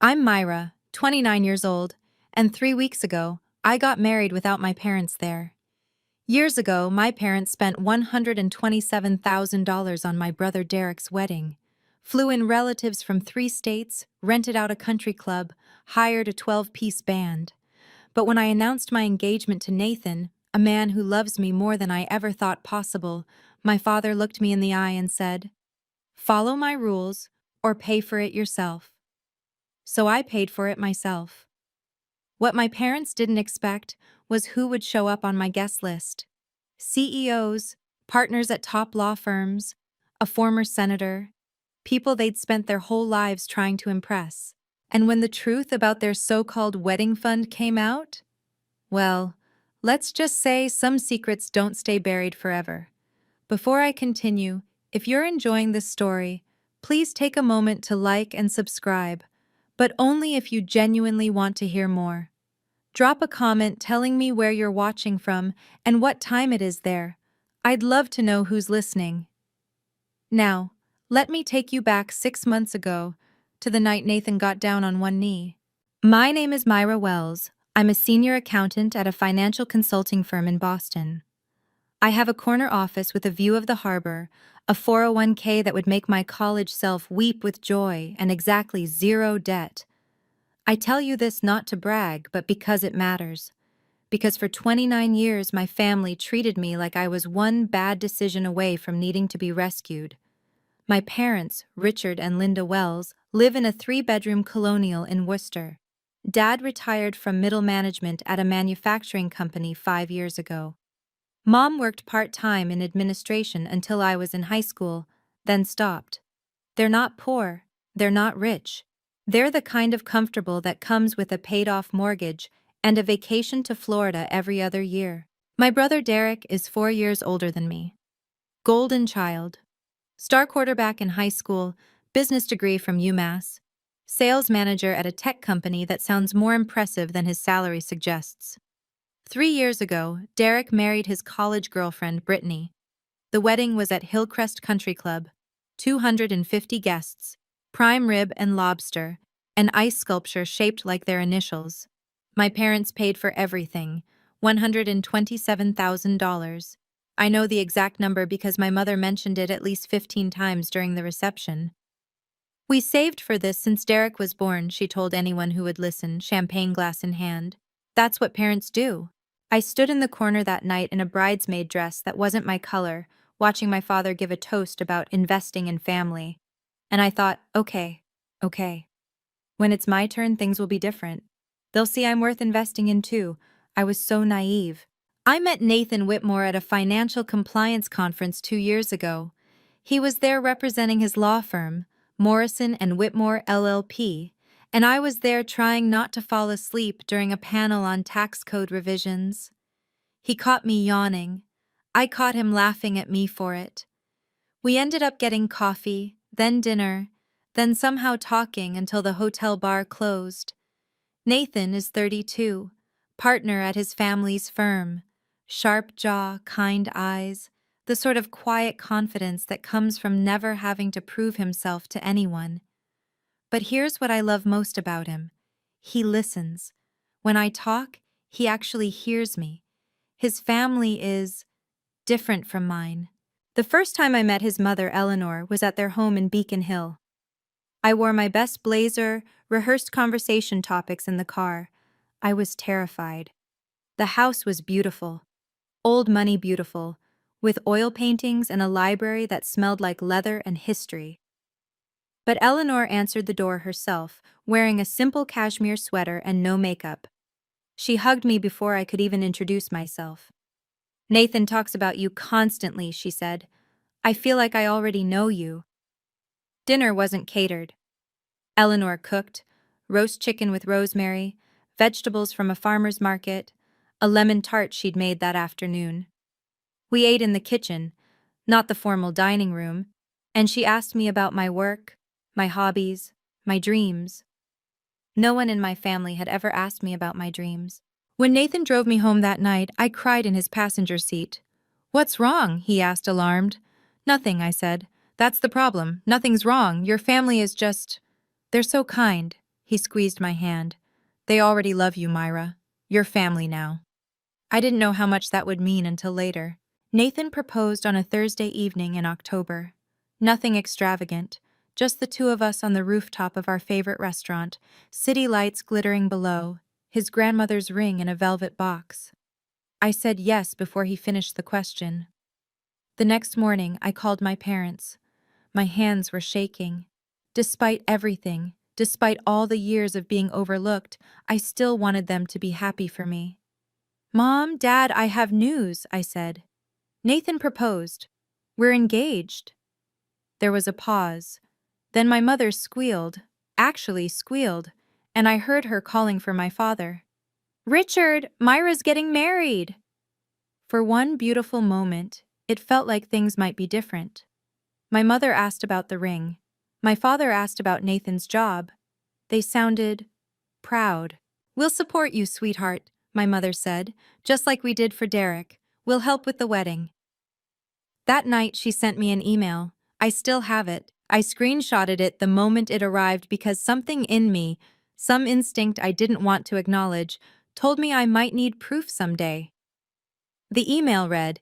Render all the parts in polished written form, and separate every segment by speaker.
Speaker 1: I'm Myra, 29 years old, and 3 weeks ago, I got married without my parents there. Years ago, my parents spent $127,000 on my brother Derek's wedding, flew in relatives from 3 states, rented out a country club, hired a 12-piece band. But when I announced my engagement to Nathan, a man who loves me more than I ever thought possible, my father looked me in the eye and said, "Follow my rules, or pay for it yourself." So I paid for it myself. What my parents didn't expect was who would show up on my guest list. CEOs, partners at top law firms, a former senator, people they'd spent their whole lives trying to impress. And when the truth about their so-called wedding fund came out, well, let's just say some secrets don't stay buried forever. Before I continue, if you're enjoying this story, please take a moment to like and subscribe, but only if you genuinely want to hear more. Drop a comment telling me where you're watching from and what time it is there. I'd love to know who's listening. Now, let me take you back 6 months ago to the night Nathan got down on one knee. My name is Myra Wells. I'm a senior accountant at a financial consulting firm in Boston. I have a corner office with a view of the harbor, a 401k that would make my college self weep with joy, and exactly zero debt. I tell you this not to brag, but because it matters. Because for 29 years my family treated me like I was one bad decision away from needing to be rescued. My parents, Richard and Linda Wells, live in a 3-bedroom colonial in Worcester. Dad retired from middle management at a manufacturing company 5 years ago. Mom worked part-time in administration until I was in high school, then stopped. They're not poor, they're not rich. They're the kind of comfortable that comes with a paid-off mortgage and a vacation to Florida every other year. My brother Derek is 4 years older than me. Golden child. Star quarterback in high school, business degree from UMass. Sales manager at a tech company that sounds more impressive than his salary suggests. 3 years ago, Derek married his college girlfriend, Brittany. The wedding was at Hillcrest Country Club. 250 guests, prime rib and lobster, an ice sculpture shaped like their initials. My parents paid for everything, $127,000. I know the exact number because my mother mentioned it at least 15 times during the reception. We saved for this since Derek was born, she told anyone who would listen, champagne glass in hand. That's what parents do. I stood in the corner that night in a bridesmaid dress that wasn't my color, watching my father give a toast about investing in family. And I thought, okay. When it's my turn, things will be different. They'll see I'm worth investing in too. I was so naive. I met Nathan Whitmore at a financial compliance conference 2 years ago. He was there representing his law firm, Morrison and Whitmore LLP, and I was there trying not to fall asleep during a panel on tax code revisions. He caught me yawning. I caught him laughing at me for it. We ended up getting coffee, then dinner, then somehow talking until the hotel bar closed. Nathan is 32, partner at his family's firm. Sharp jaw, kind eyes, the sort of quiet confidence that comes from never having to prove himself to anyone. But here's what I love most about him. He listens. When I talk, he actually hears me. His family is different from mine. The first time I met his mother, Eleanor, was at their home in Beacon Hill. I wore my best blazer, rehearsed conversation topics in the car. I was terrified. The house was beautiful. Old money beautiful, with oil paintings and a library that smelled like leather and history. But Eleanor answered the door herself, wearing a simple cashmere sweater and no makeup. She hugged me before I could even introduce myself. "Nathan talks about you constantly," she said. "I feel like I already know you." Dinner wasn't catered. Eleanor cooked, roast chicken with rosemary, vegetables from a farmer's market, a lemon tart she'd made that afternoon. We ate in the kitchen, not the formal dining room, and she asked me about my work, my hobbies, my dreams. No one in my family had ever asked me about my dreams. When Nathan drove me home that night, I cried in his passenger seat. "What's wrong?" he asked, alarmed. "Nothing," I said. "That's the problem. Nothing's wrong. Your family is just... they're so kind." He squeezed my hand. They already love you, Myra. You're family now. I didn't know how much that would mean until later. Nathan proposed on a Thursday evening in October. Nothing extravagant, just the two of us on the rooftop of our favorite restaurant, city lights glittering below, his grandmother's ring in a velvet box. I said yes before he finished the question. The next morning, I called my parents. My hands were shaking. Despite everything, despite all the years of being overlooked, I still wanted them to be happy for me. "Mom, Dad, I have news," I said. "Nathan proposed. We're engaged." There was a pause. Then my mother actually squealed, and I heard her calling for my father. "Richard, Myra's getting married!" For one beautiful moment, it felt like things might be different. My mother asked about the ring. My father asked about Nathan's job. They sounded proud. "We'll support you, sweetheart," my mother said, "just like we did for Derek. We'll help with the wedding." That night, she sent me an email. I still have it. I screenshotted it the moment it arrived because something in me, some instinct I didn't want to acknowledge, told me I might need proof someday. The email read,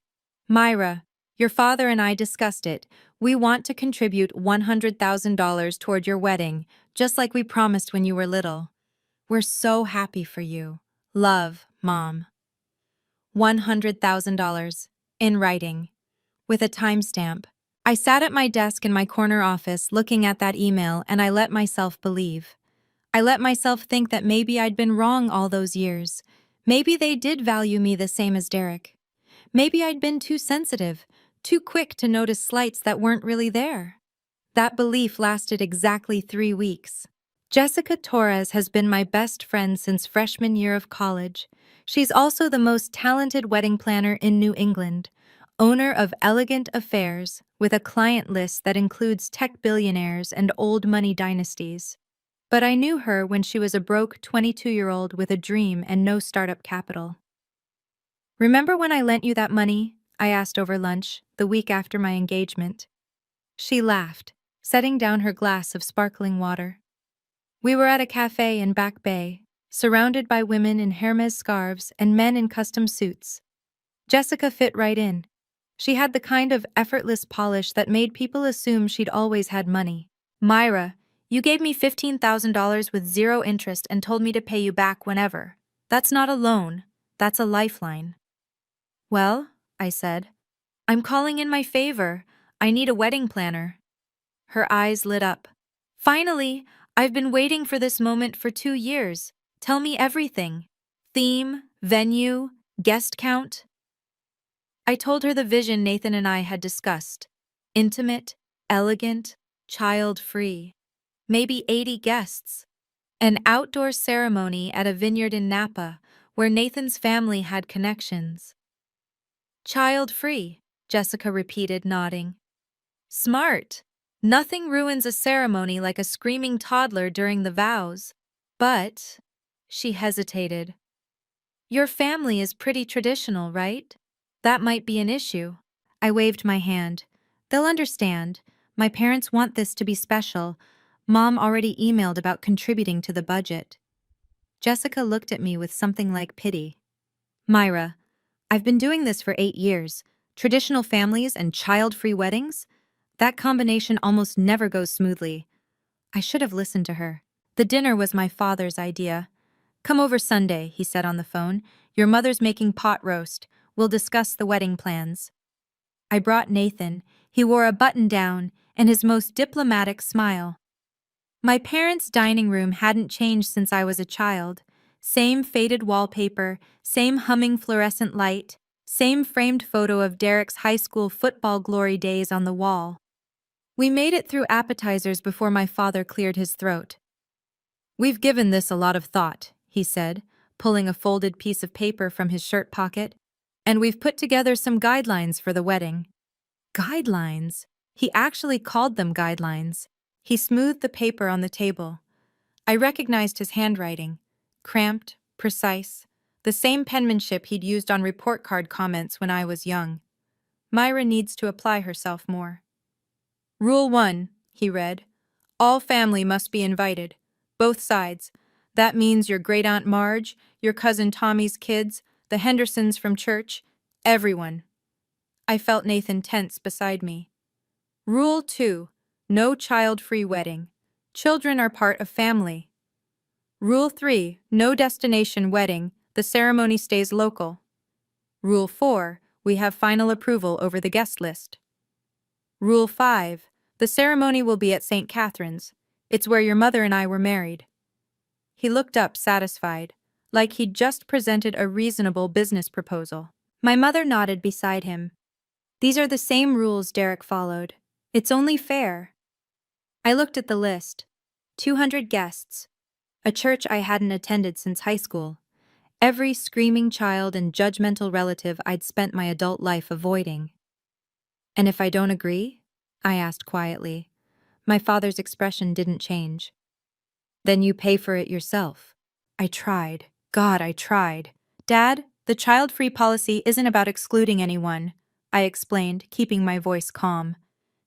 Speaker 1: "Myra, your father and I discussed it. We want to contribute $100,000 toward your wedding, just like we promised when you were little. We're so happy for you. Love, Mom." $100,000. In writing. With a timestamp. I sat at my desk in my corner office looking at that email, and I let myself believe. I let myself think that maybe I'd been wrong all those years. Maybe they did value me the same as Derek. Maybe I'd been too sensitive, too quick to notice slights that weren't really there. That belief lasted exactly 3 weeks. Jessica Torres has been my best friend since freshman year of college. She's also the most talented wedding planner in New England, owner of Elegant Affairs, with a client list that includes tech billionaires and old money dynasties. But I knew her when she was a broke 22-year-old with a dream and no startup capital. "Remember when I lent you that money?" I asked over lunch, the week after my engagement. She laughed, setting down her glass of sparkling water. We were at a cafe in Back Bay, surrounded by women in Hermes scarves and men in custom suits. Jessica fit right in. She had the kind of effortless polish that made people assume she'd always had money. "Myra, you gave me $15,000 with 0 interest and told me to pay you back whenever. That's not a loan, that's a lifeline." "Well," I said, "I'm calling in my favor. I need a wedding planner." Her eyes lit up. "Finally, I've been waiting for this moment for 2 years. Tell me everything. Theme, venue, guest count." I told her the vision Nathan and I had discussed. Intimate, elegant, child-free. Maybe 80 guests. An outdoor ceremony at a vineyard in Napa, where Nathan's family had connections. "Child-free," Jessica repeated, nodding. "Smart. Nothing ruins a ceremony like a screaming toddler during the vows. But," she hesitated, "your family is pretty traditional, right? That might be an issue." I waved my hand. "They'll understand. My parents want this to be special. Mom already emailed about contributing to the budget." Jessica looked at me with something like pity. "Myra, I've been doing this for 8 years. Traditional families and child-free weddings? That combination almost never goes smoothly." I should have listened to her. The dinner was my father's idea. "Come over Sunday," he said on the phone. "Your mother's making pot roast. We'll discuss the wedding plans." I brought Nathan. He wore a button-down and his most diplomatic smile. My parents' dining room hadn't changed since I was a child. Same faded wallpaper, same humming fluorescent light, same framed photo of Derek's high school football glory days on the wall. We made it through appetizers before my father cleared his throat. "We've given this a lot of thought," he said, pulling a folded piece of paper from his shirt pocket. "And we've put together some guidelines for the wedding." Guidelines? He actually called them guidelines. He smoothed the paper on the table. I recognized his handwriting. Cramped, precise, the same penmanship he'd used on report card comments when I was young. "Myra needs to apply herself more." "Rule 1, he read. "All family must be invited. Both sides. That means your great Aunt Marge, your cousin Tommy's kids, the Hendersons from church, everyone. I felt Nathan tense beside me. Rule 2. No child-free wedding. Children are part of family. Rule 3. No destination wedding. The ceremony stays local. Rule 4. We have final approval over the guest list. Rule 5. The ceremony will be at St. Catherine's. It's where your mother and I were married. He looked up satisfied, like he'd just presented a reasonable business proposal. My mother nodded beside him. These are the same rules Derek followed. It's only fair. I looked at the list. 200 guests. A church I hadn't attended since high school. Every screaming child and judgmental relative I'd spent my adult life avoiding. And if I don't agree? I asked quietly. My father's expression didn't change. Then you pay for it yourself. I tried. God, I tried. Dad, the child-free policy isn't about excluding anyone, I explained, keeping my voice calm.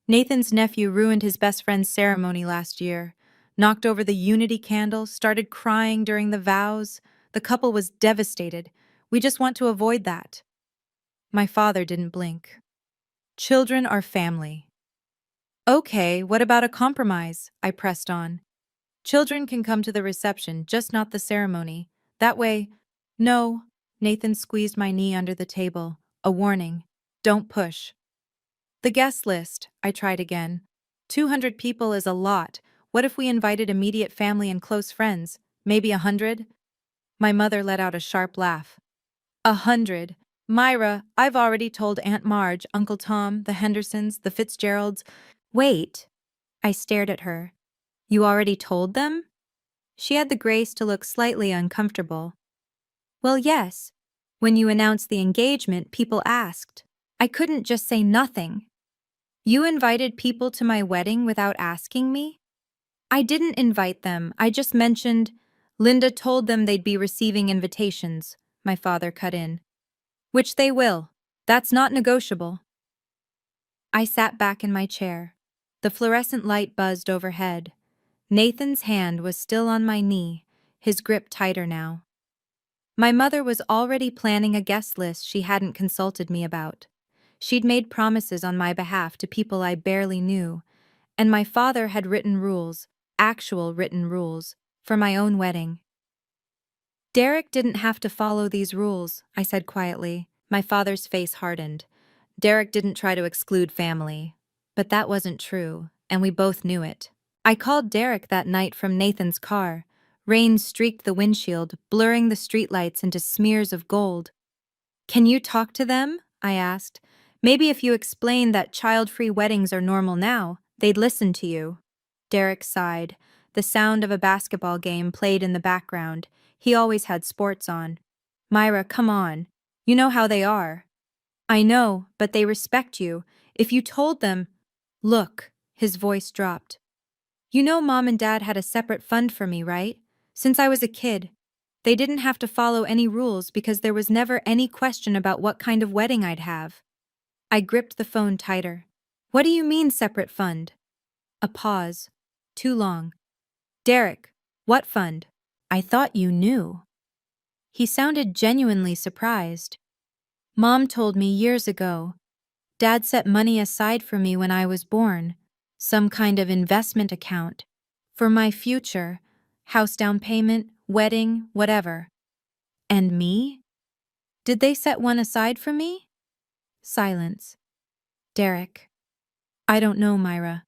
Speaker 1: Nathan's nephew ruined his best friend's ceremony last year, knocked over the unity candle, started crying during the vows. The couple was devastated. We just want to avoid that. My father didn't blink. Children are family. Okay, what about a compromise? I pressed on. Children can come to the reception, just not the ceremony. That way— No. Nathan squeezed my knee under the table. A warning. Don't push. The guest list, I tried again. 200 people is a lot. What if we invited immediate family and close friends? Maybe 100? My mother let out a sharp laugh. 100. Myra, I've already told Aunt Marge, Uncle Tom, the Hendersons, the Fitzgeralds. Wait. I stared at her. You already told them? She had the grace to look slightly uncomfortable. Well, yes. When you announced the engagement, people asked. I couldn't just say nothing. You invited people to my wedding without asking me? I didn't invite them. I just mentioned— Linda told them they'd be receiving invitations, my father cut in. Which they will. That's not negotiable. I sat back in my chair. The fluorescent light buzzed overhead. Nathan's hand was still on my knee, his grip tighter now. My mother was already planning a guest list she hadn't consulted me about. She'd made promises on my behalf to people I barely knew, and my father had written rules, actual written rules, for my own wedding. Derek didn't have to follow these rules, I said quietly. My father's face hardened. Derek didn't try to exclude family. But that wasn't true, and we both knew it. I called Derek that night from Nathan's car. Rain streaked the windshield, blurring the streetlights into smears of gold. Can you talk to them? I asked. Maybe if you explain that child-free weddings are normal now, they'd listen to you. Derek sighed. The sound of a basketball game played in the background. He always had sports on. Myra, come on. You know how they are. I know, but they respect you. If you told them— Look, his voice dropped. You know Mom and Dad had a separate fund for me, right? Since I was a kid. They didn't have to follow any rules because there was never any question about what kind of wedding I'd have. I gripped the phone tighter. What do you mean separate fund? A pause. Too long. Derek, what fund? I thought you knew. He sounded genuinely surprised. Mom told me years ago. Dad set money aside for me when I was born. Some kind of investment account. For my future. House down payment, wedding, whatever. And me? Did they set one aside for me? Silence. Derek. I don't know, Myra.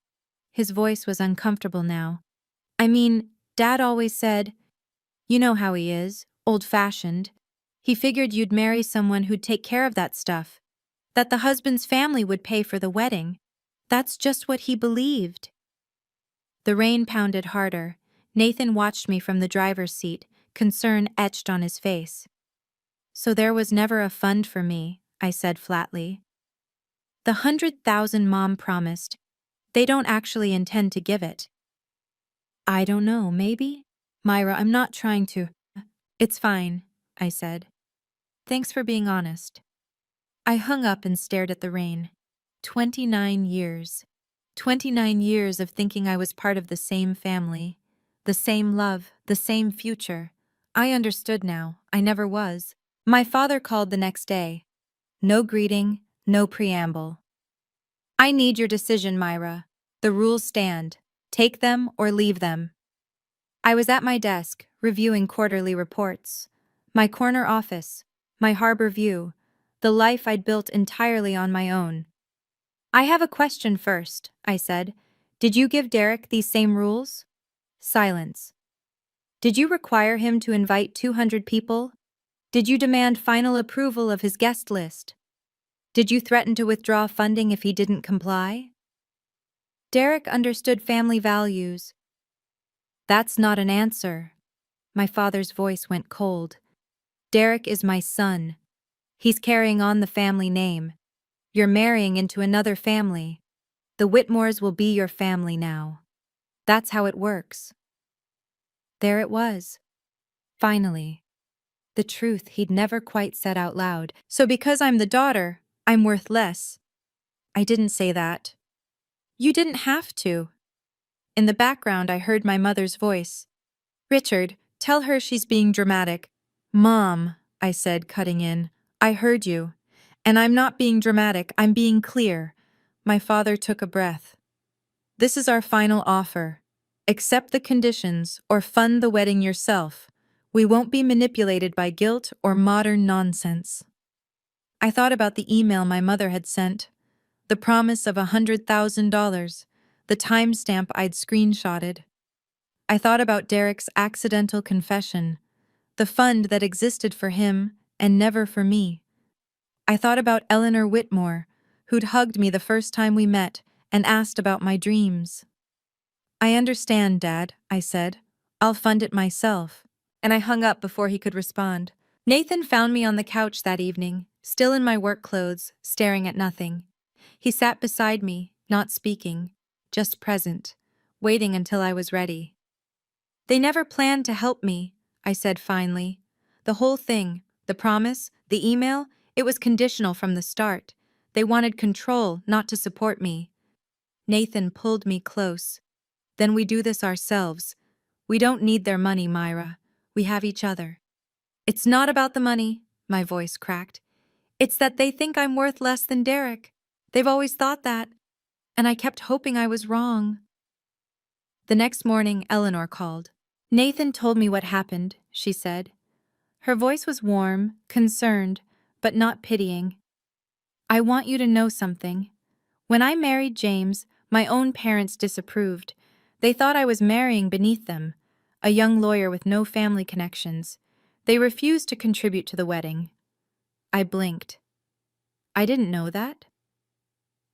Speaker 1: His voice was uncomfortable now. I mean, Dad always said— You know how he is, old-fashioned. He figured you'd marry someone who'd take care of that stuff. That the husband's family would pay for the wedding. That's just what he believed. The rain pounded harder. Nathan watched me from the driver's seat, concern etched on his face. So there was never a fund for me, I said flatly. The 100,000 Mom promised. They don't actually intend to give it. I don't know, maybe? Myra, I'm not trying to— It's fine, I said. Thanks for being honest. I hung up and stared at the rain. 29 years. 29 years of thinking I was part of the same family. The same love, the same future. I understood now. I never was. My father called the next day. No greeting, no preamble. I need your decision, Myra. The rules stand. Take them or leave them. I was at my desk, reviewing quarterly reports. My corner office, my harbor view, the life I'd built entirely on my own. I have a question first, I said. Did you give Derek these same rules? Silence. Did you require him to invite 200 people? Did you demand final approval of his guest list? Did you threaten to withdraw funding if he didn't comply? Derek understood family values. That's not an answer. My father's voice went cold. Derek is my son. He's carrying on the family name. You're marrying into another family. The Whitmores will be your family now. That's how it works. There it was. Finally. The truth he'd never quite said out loud. So because I'm the daughter, I'm worth less. I didn't say that. You didn't have to. In the background, I heard my mother's voice. Richard, tell her she's being dramatic. Mom, I said, cutting in. I heard you. And I'm not being dramatic, I'm being clear. My father took a breath. This is our final offer. Accept the conditions or fund the wedding yourself. We won't be manipulated by guilt or modern nonsense. I thought about the email my mother had sent, the promise of $100,000, the timestamp I'd screenshotted. I thought about Derek's accidental confession, the fund that existed for him and never for me. I thought about Eleanor Whitmore, who'd hugged me the first time we met and asked about my dreams. I understand, Dad, I said. I'll fund it myself. And I hung up before he could respond. Nathan found me on the couch that evening, still in my work clothes, staring at nothing. He sat beside me, not speaking, just present, waiting until I was ready. They never planned to help me, I said finally. The whole thing, the promise, the email, it was conditional from the start. They wanted control, not to support me. Nathan pulled me close. Then we do this ourselves. We don't need their money, Myra. We have each other. It's not about the money, my voice cracked. It's that they think I'm worth less than Derek. They've always thought that. And I kept hoping I was wrong. The next morning, Eleanor called. Nathan told me what happened, she said. Her voice was warm, concerned, but not pitying. I want you to know something. When I married James, my own parents disapproved. They thought I was marrying beneath them, a young lawyer with no family connections. They refused to contribute to the wedding. I blinked. I didn't know that.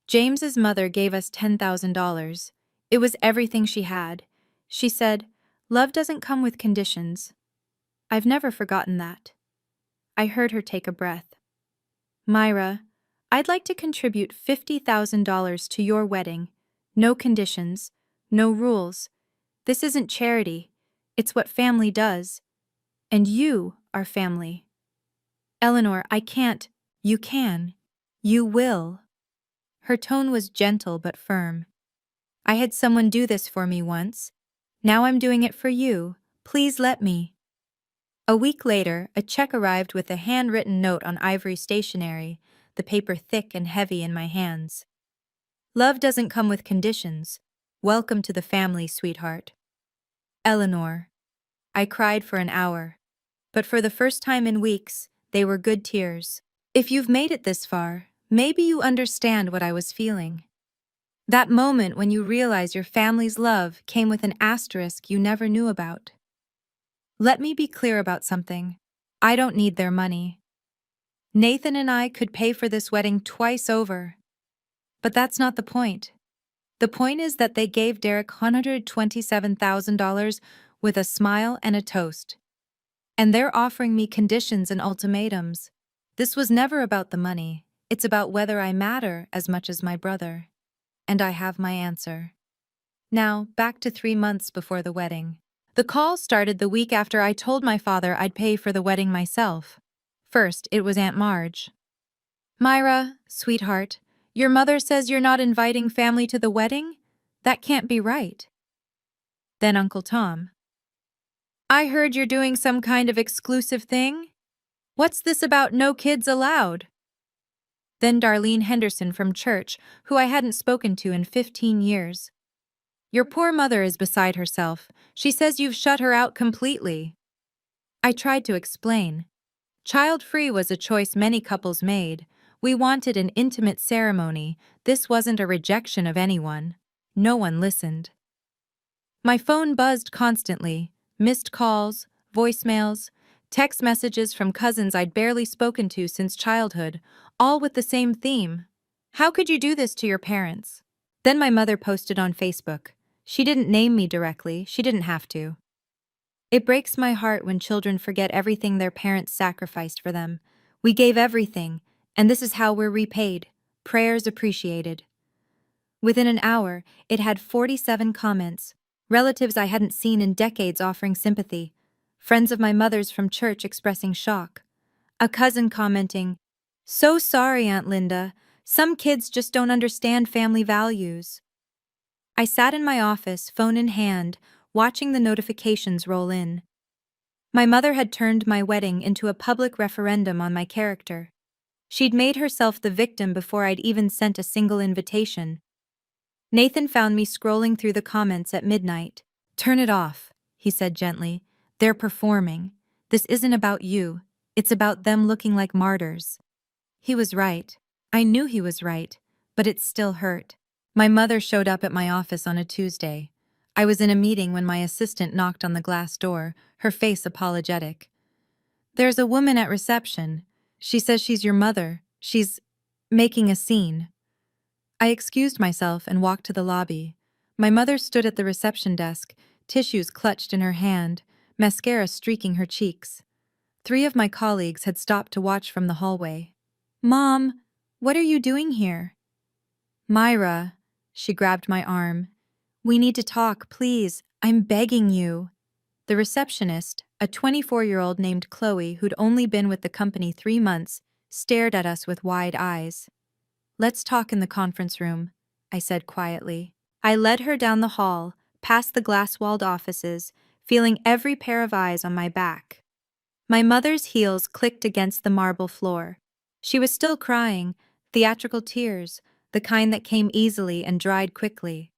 Speaker 1: James's mother gave us $10,000. It was everything she had. She said, "Love doesn't come with conditions." I've never forgotten that. I heard her take a breath. Myra, I'd like to contribute $50,000 to your wedding. No conditions, no rules. This isn't charity. It's what family does. And you are family. Eleanor, I can't. You can. You will. Her tone was gentle but firm. I had someone do this for me once. Now I'm doing it for you. Please let me. A week later, a check arrived with a handwritten note on ivory stationery, the paper thick and heavy in my hands. Love doesn't come with conditions. Welcome to the family, sweetheart. Eleanor. I cried for an hour. But for the first time in weeks, they were good tears. If you've made it this far, maybe you understand what I was feeling. That moment when you realize your family's love came with an asterisk you never knew about. Let me be clear about something. I don't need their money. Nathan and I could pay for this wedding twice over. But that's not the point. The point is that they gave Derek $127,000 with a smile and a toast. And they're offering me conditions and ultimatums. This was never about the money. It's about whether I matter as much as my brother. And I have my answer. Now, back to 3 months before the wedding. The call started the week after I told my father I'd pay for the wedding myself. First, it was Aunt Marge. Myra, sweetheart, your mother says you're not inviting family to the wedding? That can't be right. Then Uncle Tom. I heard you're doing some kind of exclusive thing? What's this about no kids allowed? Then Darlene Henderson from church, who I hadn't spoken to in 15 years. Your poor mother is beside herself. She says you've shut her out completely. I tried to explain. Child-free was a choice many couples made. We wanted an intimate ceremony. This wasn't a rejection of anyone. No one listened. My phone buzzed constantly. Missed calls, voicemails, text messages from cousins I'd barely spoken to since childhood, all with the same theme. How could you do this to your parents? Then my mother posted on Facebook. She didn't name me directly, she didn't have to. It breaks my heart when children forget everything their parents sacrificed for them. We gave everything, and this is how we're repaid. Prayers appreciated. Within an hour, it had 47 comments. Relatives I hadn't seen in decades offering sympathy. Friends of my mother's from church expressing shock. A cousin commenting, "So sorry, Aunt Linda. Some kids just don't understand family values." I sat in my office, phone in hand, watching the notifications roll in. My mother had turned my wedding into a public referendum on my character. She'd made herself the victim before I'd even sent a single invitation. Nathan found me scrolling through the comments at midnight. "Turn it off," he said gently. "They're performing. This isn't about you. It's about them looking like martyrs." He was right. I knew he was right, but it still hurt. My mother showed up at my office on a Tuesday. I was in a meeting when my assistant knocked on the glass door, her face apologetic. "There's a woman at reception. She says she's your mother. She's making a scene." I excused myself and walked to the lobby. My mother stood at the reception desk, tissues clutched in her hand, mascara streaking her cheeks. 3 of my colleagues had stopped to watch from the hallway. "Mom, what are you doing here?" "Myra," she grabbed my arm. "We need to talk, please. I'm begging you." The receptionist, a 24-year-old named Chloe who'd only been with the company 3 months, stared at us with wide eyes. "Let's talk in the conference room," I said quietly. I led her down the hall, past the glass-walled offices, feeling every pair of eyes on my back. My mother's heels clicked against the marble floor. She was still crying, theatrical tears, the kind that came easily and dried quickly.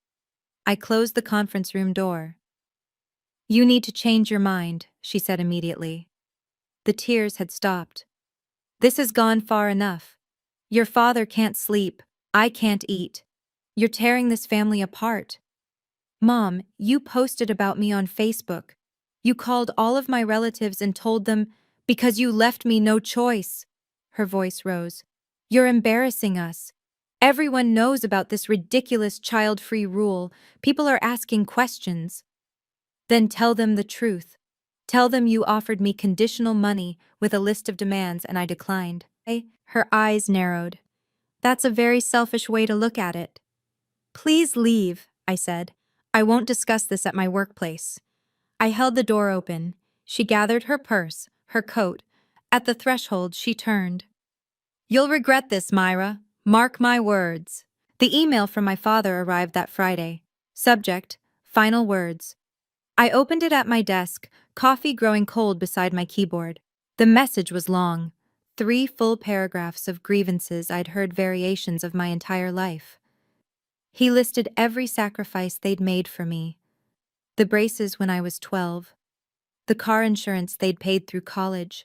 Speaker 1: I closed the conference room door. "You need to change your mind," she said immediately. The tears had stopped. "This has gone far enough. Your father can't sleep. I can't eat. You're tearing this family apart. Mom, you posted about me on Facebook. You called all of my relatives and told them, because you left me no choice." Her voice rose. "You're embarrassing us. Everyone knows about this ridiculous child-free rule. People are asking questions." "Then tell them the truth. Tell them you offered me conditional money with a list of demands and I declined." Her eyes narrowed. "That's a very selfish way to look at it." "Please leave," I said. "I won't discuss this at my workplace." I held the door open. She gathered her purse, her coat. At the threshold, she turned. "You'll regret this, Myra. Mark my words." The email from my father arrived that Friday. Subject: Final words. I opened it at my desk, coffee growing cold beside my keyboard. The message was long. 3 full paragraphs of grievances I'd heard variations of my entire life. He listed every sacrifice they'd made for me. The braces when I was 12. The car insurance they'd paid through college.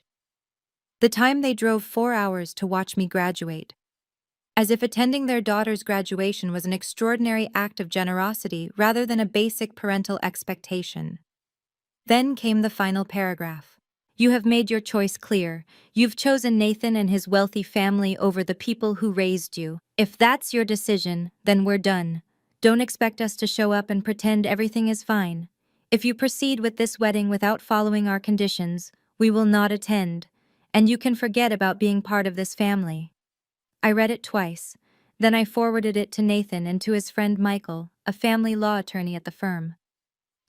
Speaker 1: The time they drove 4 hours to watch me graduate. As if attending their daughter's graduation was an extraordinary act of generosity rather than a basic parental expectation. Then came the final paragraph. "You have made your choice clear. You've chosen Nathan and his wealthy family over the people who raised you. If that's your decision, then we're done. Don't expect us to show up and pretend everything is fine. If you proceed with this wedding without following our conditions, we will not attend, and you can forget about being part of this family." I read it twice. Then I forwarded it to Nathan and to his friend Michael, a family law attorney at the firm.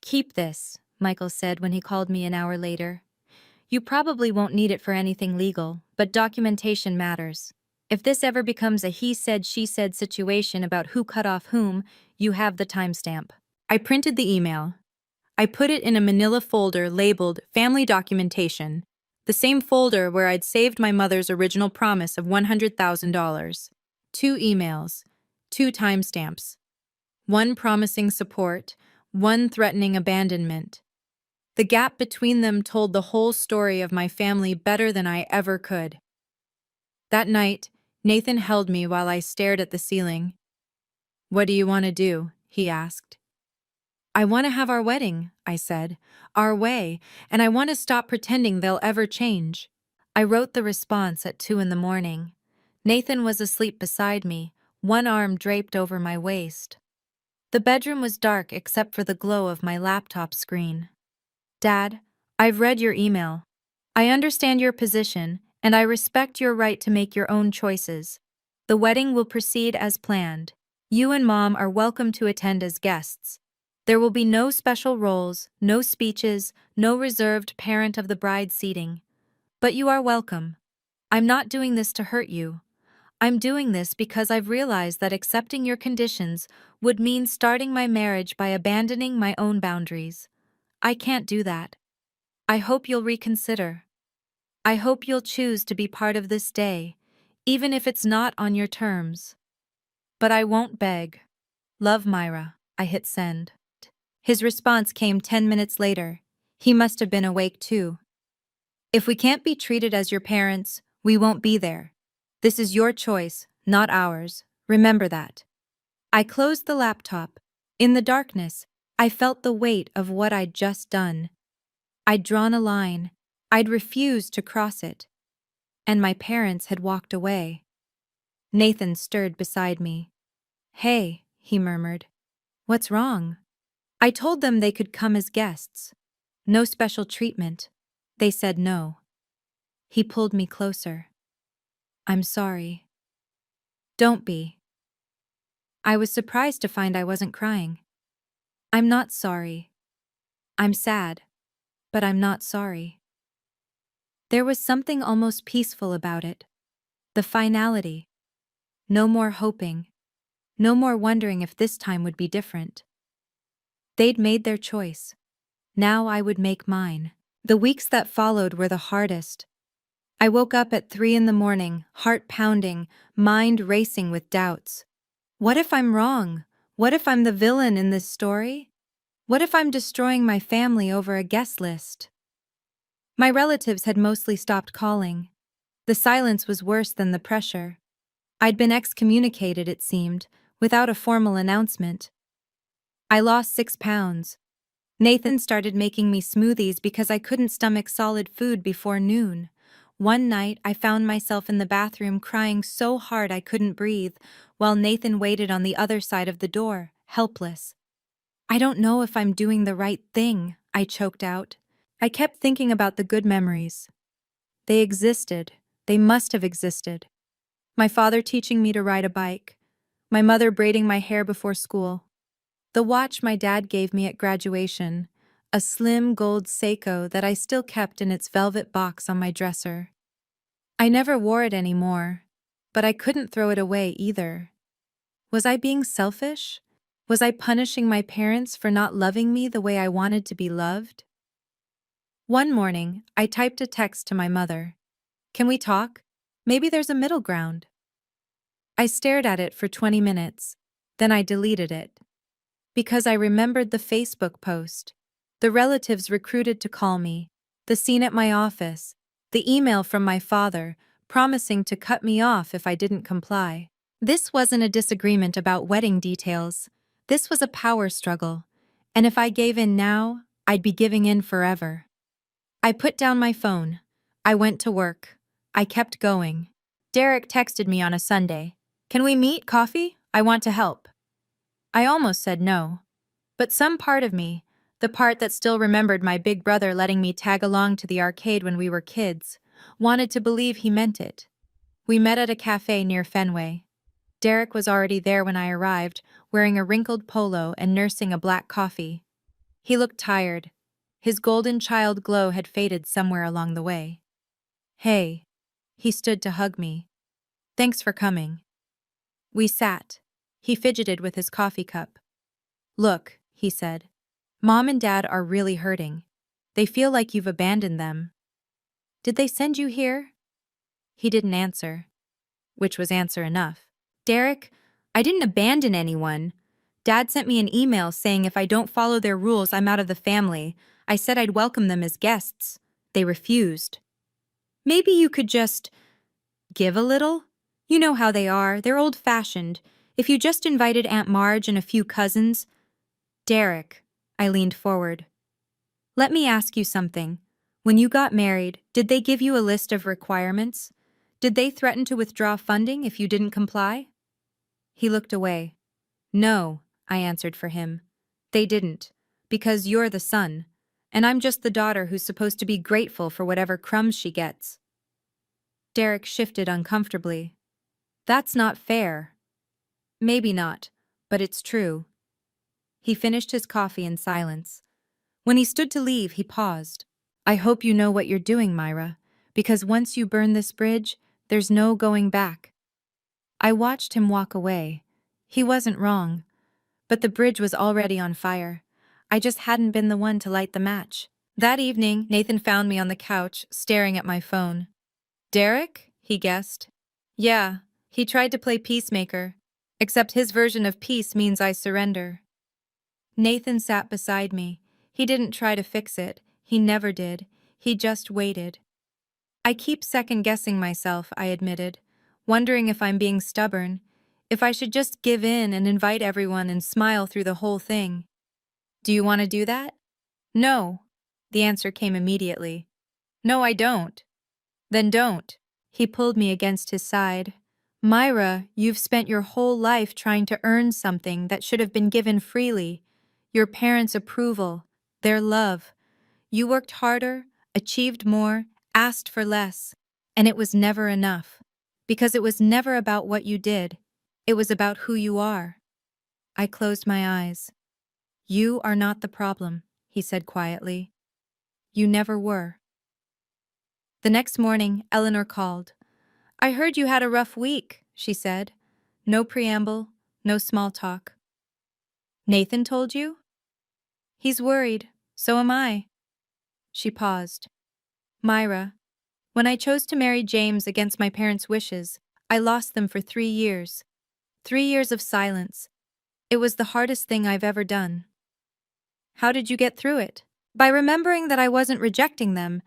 Speaker 1: "Keep this," Michael said when he called me an hour later. "You probably won't need it for anything legal, but documentation matters. If this ever becomes a he said, she said situation about who cut off whom, you have the timestamp." I printed the email. I put it in a manila folder labeled Family Documentation, the same folder where I'd saved my mother's original promise of $100,000. 2 emails, 2 timestamps, one promising support, one threatening abandonment. The gap between them told the whole story of my family better than I ever could. That night, Nathan held me while I stared at the ceiling. "What do you want to do?" he asked. "I want to have our wedding," I said, "our way, and I want to stop pretending they'll ever change." I wrote the response at 2 in the morning. Nathan was asleep beside me, one arm draped over my waist. The bedroom was dark except for the glow of my laptop screen. "Dad, I've read your email. I understand your position, and I respect your right to make your own choices. The wedding will proceed as planned. You and Mom are welcome to attend as guests. There will be no special roles, no speeches, no reserved parent of the bride seating. But you are welcome. I'm not doing this to hurt you. I'm doing this because I've realized that accepting your conditions would mean starting my marriage by abandoning my own boundaries. I can't do that. I hope you'll reconsider. I hope you'll choose to be part of this day, even if it's not on your terms. But I won't beg. Love, Myra." I hit send. His response came 10 minutes later. He must have been awake too. "If we can't be treated as your parents, we won't be there. This is your choice, not ours. Remember that." I closed the laptop. In the darkness, I felt the weight of what I'd just done. I'd drawn a line. I'd refused to cross it. And my parents had walked away. Nathan stirred beside me. "Hey," he murmured. "What's wrong?" I told them they could come as guests. No special treatment. They said no. He pulled me closer. "I'm sorry." "Don't be." I was surprised to find I wasn't crying. "I'm not sorry. I'm sad, but I'm not sorry." There was something almost peaceful about it. The finality. No more hoping. No more wondering if this time would be different. They'd made their choice. Now I would make mine. The weeks that followed were the hardest. I woke up at 3 in the morning, heart pounding, mind racing with doubts. What if I'm wrong? What if I'm the villain in this story? What if I'm destroying my family over a guest list? My relatives had mostly stopped calling. The silence was worse than the pressure. I'd been excommunicated, it seemed, without a formal announcement. I lost 6 pounds. Nathan started making me smoothies because I couldn't stomach solid food before noon. One night, I found myself in the bathroom crying so hard I couldn't breathe, while Nathan waited on the other side of the door, helpless. "I don't know if I'm doing the right thing," I choked out. I kept thinking about the good memories. They existed. They must have existed. My father teaching me to ride a bike. My mother braiding my hair before school. The watch my dad gave me at graduation. A slim gold Seiko that I still kept in its velvet box on my dresser. I never wore it anymore, but I couldn't throw it away either. Was I being selfish? Was I punishing my parents for not loving me the way I wanted to be loved? One morning, I typed a text to my mother. "Can we talk? Maybe there's a middle ground." I stared at it for 20 minutes, then I deleted it. Because I remembered the Facebook post, the relatives recruited to call me, the scene at my office, the email from my father promising to cut me off if I didn't comply. This wasn't a disagreement about wedding details. This was a power struggle, and if I gave in now, I'd be giving in forever. I put down my phone. I went to work. I kept going. Derek texted me on a Sunday. "Can we meet coffee? I want to help." I almost said no. But some part of me, the part that still remembered my big brother letting me tag along to the arcade when we were kids, wanted to believe he meant it. We met at a cafe near Fenway. Derek was already there when I arrived, wearing a wrinkled polo and nursing a black coffee. He looked tired. His golden child glow had faded somewhere along the way. "Hey." He stood to hug me. "Thanks for coming." We sat. He fidgeted with his coffee cup. "Look," he said. Mom and Dad are really hurting. They feel like you've abandoned them. Did they send you here? He didn't answer, which was answer enough. Derek, I didn't abandon anyone. Dad sent me an email saying if I don't follow their rules, I'm out of the family. I said I'd welcome them as guests. They refused. Maybe you could just give a little? You know how they are. They're old-fashioned. If you just invited Aunt Marge and a few cousins. Derek, I leaned forward. Let me ask you something. When you got married, did they give you a list of requirements? Did they threaten to withdraw funding if you didn't comply? He looked away. No, I answered for him. They didn't, because you're the son, and I'm just the daughter who's supposed to be grateful for whatever crumbs she gets. Derek shifted uncomfortably. That's not fair. Maybe not, but it's true. He finished his coffee in silence. When he stood to leave, he paused. I hope you know what you're doing, Myra, because once you burn this bridge, there's no going back. I watched him walk away. He wasn't wrong, but the bridge was already on fire. I just hadn't been the one to light the match. That evening, Nathan found me on the couch, staring at my phone. Derek? He guessed. Yeah, he tried to play peacemaker, except his version of peace means I surrender. Nathan sat beside me. He didn't try to fix it. He never did. He just waited. I keep second-guessing myself, I admitted, wondering if I'm being stubborn, if I should just give in and invite everyone and smile through the whole thing. Do you want to do that? No. The answer came immediately. No, I don't. Then don't. He pulled me against his side. Myra, you've spent your whole life trying to earn something that should have been given freely. Your parents' approval, their love. You worked harder, achieved more, asked for less, and it was never enough. Because it was never about what you did. It was about who you are. I closed my eyes. You are not the problem, he said quietly. You never were. The next morning, Eleanor called. I heard you had a rough week, she said. No preamble, no small talk. Nathan told you? He's worried. So am I. She paused. Myra, when I chose to marry James against my parents' wishes, I lost them for 3 years. 3 years of silence. It was the hardest thing I've ever done. How did you get through it? By remembering that I wasn't rejecting them.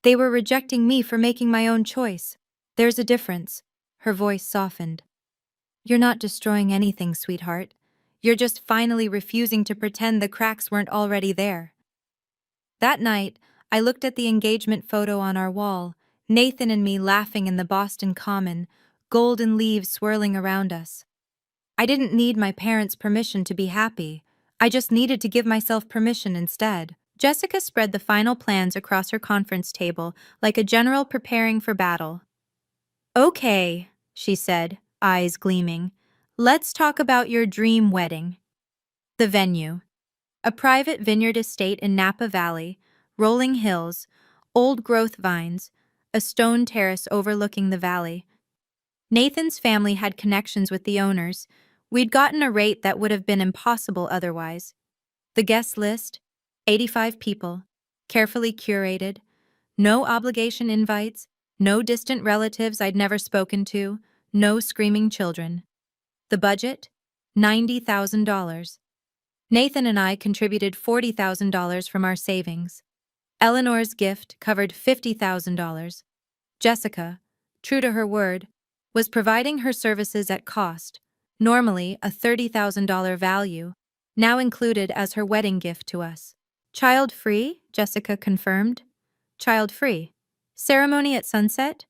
Speaker 1: They were rejecting me for making my own choice. There's a difference. Her voice softened. You're not destroying anything, sweetheart. You're just finally refusing to pretend the cracks weren't already there. That night, I looked at the engagement photo on our wall, Nathan and me laughing in the Boston Common, golden leaves swirling around us. I didn't need my parents' permission to be happy. I just needed to give myself permission instead. Jessica spread the final plans across her conference table like a general preparing for battle. Okay, she said, eyes gleaming. Let's talk about your dream wedding. The venue. A private vineyard estate in Napa Valley, rolling hills, old-growth vines, a stone terrace overlooking the valley. Nathan's family had connections with the owners. We'd gotten a rate that would have been impossible otherwise. The guest list, 85 people, carefully curated, no obligation invites, no distant relatives I'd never spoken to, no screaming children. The budget? $90,000. Nathan and I contributed $40,000 from our savings. Eleanor's gift covered $50,000. Jessica, true to her word, was providing her services at cost, normally a $30,000 value, now included as her wedding gift to us. Child-free, Jessica confirmed. Child-free. Ceremony at sunset?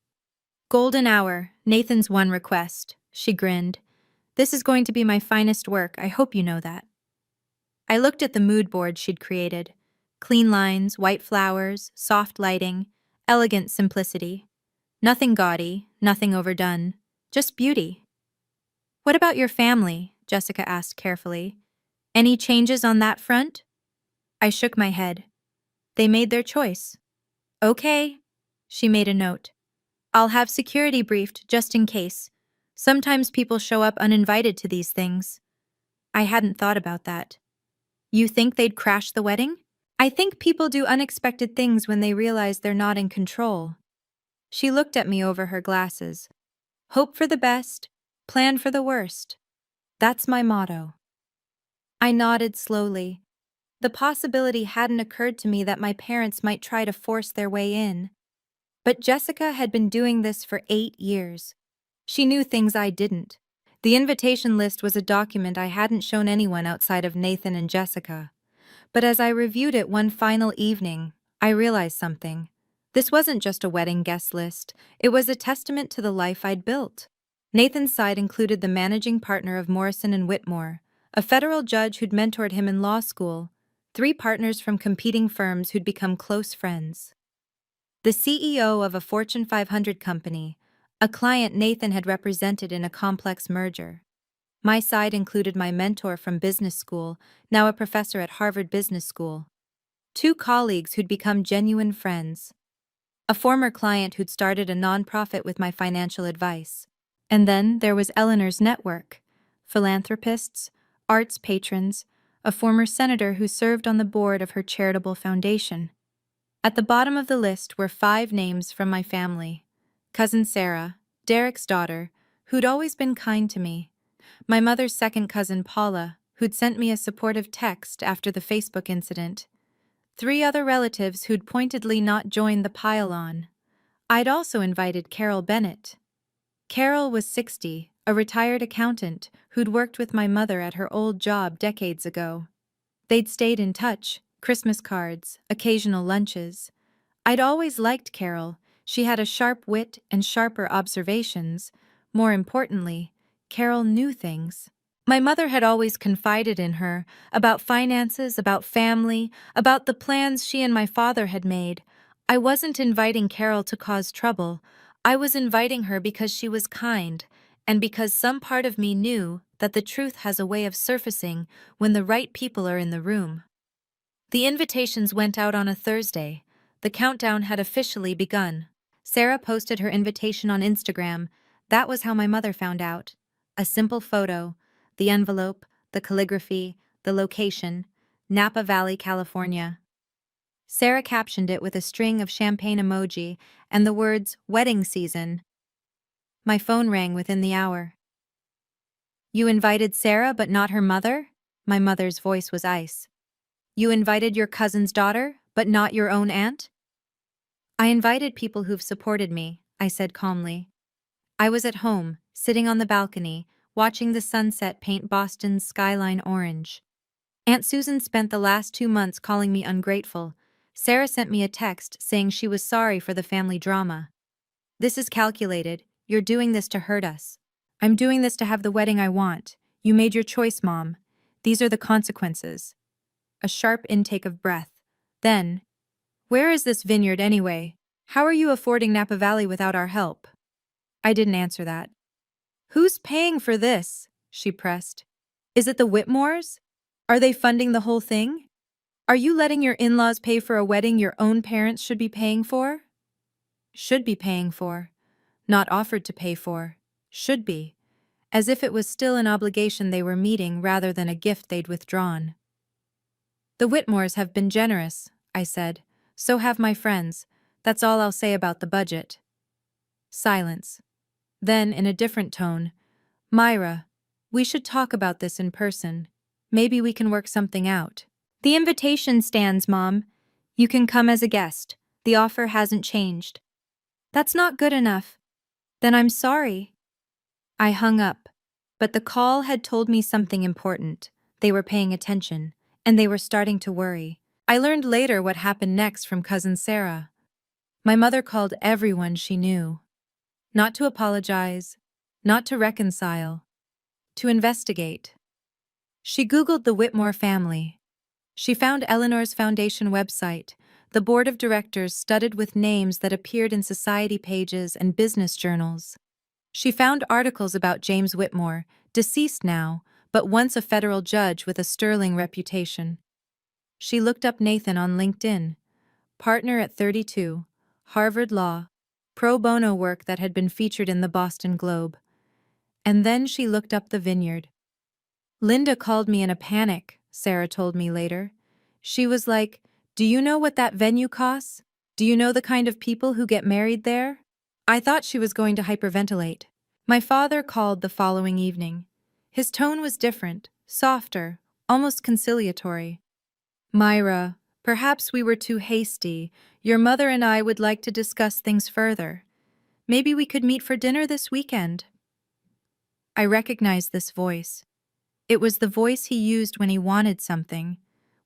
Speaker 1: Golden hour, Nathan's one request. She grinned. This is going to be my finest work, I hope you know that. I looked at the mood board she'd created. Clean lines, white flowers, soft lighting, elegant simplicity. Nothing gaudy, nothing overdone, just beauty. What about your family? Jessica asked carefully. Any changes on that front? I shook my head. They made their choice. Okay. She made a note. I'll have security briefed just in case. Sometimes people show up uninvited to these things. I hadn't thought about that. You think they'd crash the wedding? I think people do unexpected things when they realize they're not in control. She looked at me over her glasses. Hope for the best, plan for the worst. That's my motto. I nodded slowly. The possibility hadn't occurred to me that my parents might try to force their way in. But Jessica had been doing this for 8 years. She knew things I didn't. The invitation list was a document I hadn't shown anyone outside of Nathan and Jessica. But as I reviewed it one final evening, I realized something. This wasn't just a wedding guest list, it was a testament to the life I'd built. Nathan's side included the managing partner of Morrison and Whitmore, a federal judge who'd mentored him in law school, 3 partners from competing firms who'd become close friends, the CEO of a Fortune 500 company, a client Nathan had represented in a complex merger. My side included my mentor from business school, now a professor at Harvard Business School, 2 colleagues who'd become genuine friends, a former client who'd started a nonprofit with my financial advice. And then there was Eleanor's network, philanthropists, arts patrons, a former senator who served on the board of her charitable foundation. At the bottom of the list were 5 names from my family. Cousin Sarah, Derek's daughter, who'd always been kind to me. My mother's second cousin Paula, who'd sent me a supportive text after the Facebook incident. 3 other relatives who'd pointedly not joined the pile-on. I'd also invited Carol Bennett. Carol was 60, a retired accountant who'd worked with my mother at her old job decades ago. They'd stayed in touch, Christmas cards, occasional lunches. I'd always liked Carol. She had a sharp wit and sharper observations. More importantly, Carol knew things. My mother had always confided in her, about finances, about family, about the plans she and my father had made. I wasn't inviting Carol to cause trouble. I was inviting her because she was kind, and because some part of me knew that the truth has a way of surfacing when the right people are in the room. The invitations went out on a Thursday. The countdown had officially begun. Sarah posted her invitation on Instagram. That was how my mother found out. A simple photo, the envelope, the calligraphy, the location, Napa Valley, California. Sarah captioned it with a string of champagne emoji and the words, "Wedding season." My phone rang within the hour. You invited Sarah but not her mother? My mother's voice was ice. You invited your cousin's daughter, but not your own aunt? I invited people who've supported me, I said calmly. I was at home, sitting on the balcony, watching the sunset paint Boston's skyline orange. Aunt Susan spent the last 2 months calling me ungrateful. Sarah sent me a text saying she was sorry for the family drama. This is calculated. You're doing this to hurt us. I'm doing this to have the wedding I want. You made your choice, Mom. These are the consequences. A sharp intake of breath. Then, where is this vineyard anyway? How are you affording Napa Valley without our help? I didn't answer that. Who's paying for this? She pressed. Is it the Whitmores? Are they funding the whole thing? Are you letting your in-laws pay for a wedding your own parents should be paying for? Should be paying for. Not offered to pay for. Should be. As if it was still an obligation they were meeting rather than a gift they'd withdrawn. The Whitmores have been generous, I said. So have my friends. That's all I'll say about the budget. Silence. Then, in a different tone, Myra, we should talk about this in person. Maybe we can work something out. The invitation stands, Mom. You can come as a guest. The offer hasn't changed. That's not good enough. Then I'm sorry. I hung up, but the call had told me something important. They were paying attention, and they were starting to worry. I learned later what happened next from Cousin Sarah. My mother called everyone she knew. Not to apologize, not to reconcile, to investigate. She Googled the Whitmore family. She found Eleanor's foundation website, the board of directors studded with names that appeared in society pages and business journals. She found articles about James Whitmore, deceased now, but once a federal judge with a sterling reputation. She looked up Nathan on LinkedIn. Partner at 32, Harvard Law, pro bono work that had been featured in the Boston Globe. And then she looked up the vineyard. Linda called me in a panic. Sarah told me later. She was like, "Do you know what that venue costs? Do you know the kind of people who get married there?" I thought she was going to hyperventilate. My father called the following evening. His tone was different, softer, almost conciliatory. "Myra, perhaps we were too hasty. Your mother and I would like to discuss things further. Maybe we could meet for dinner this weekend." I recognized this voice. It was the voice he used when he wanted something,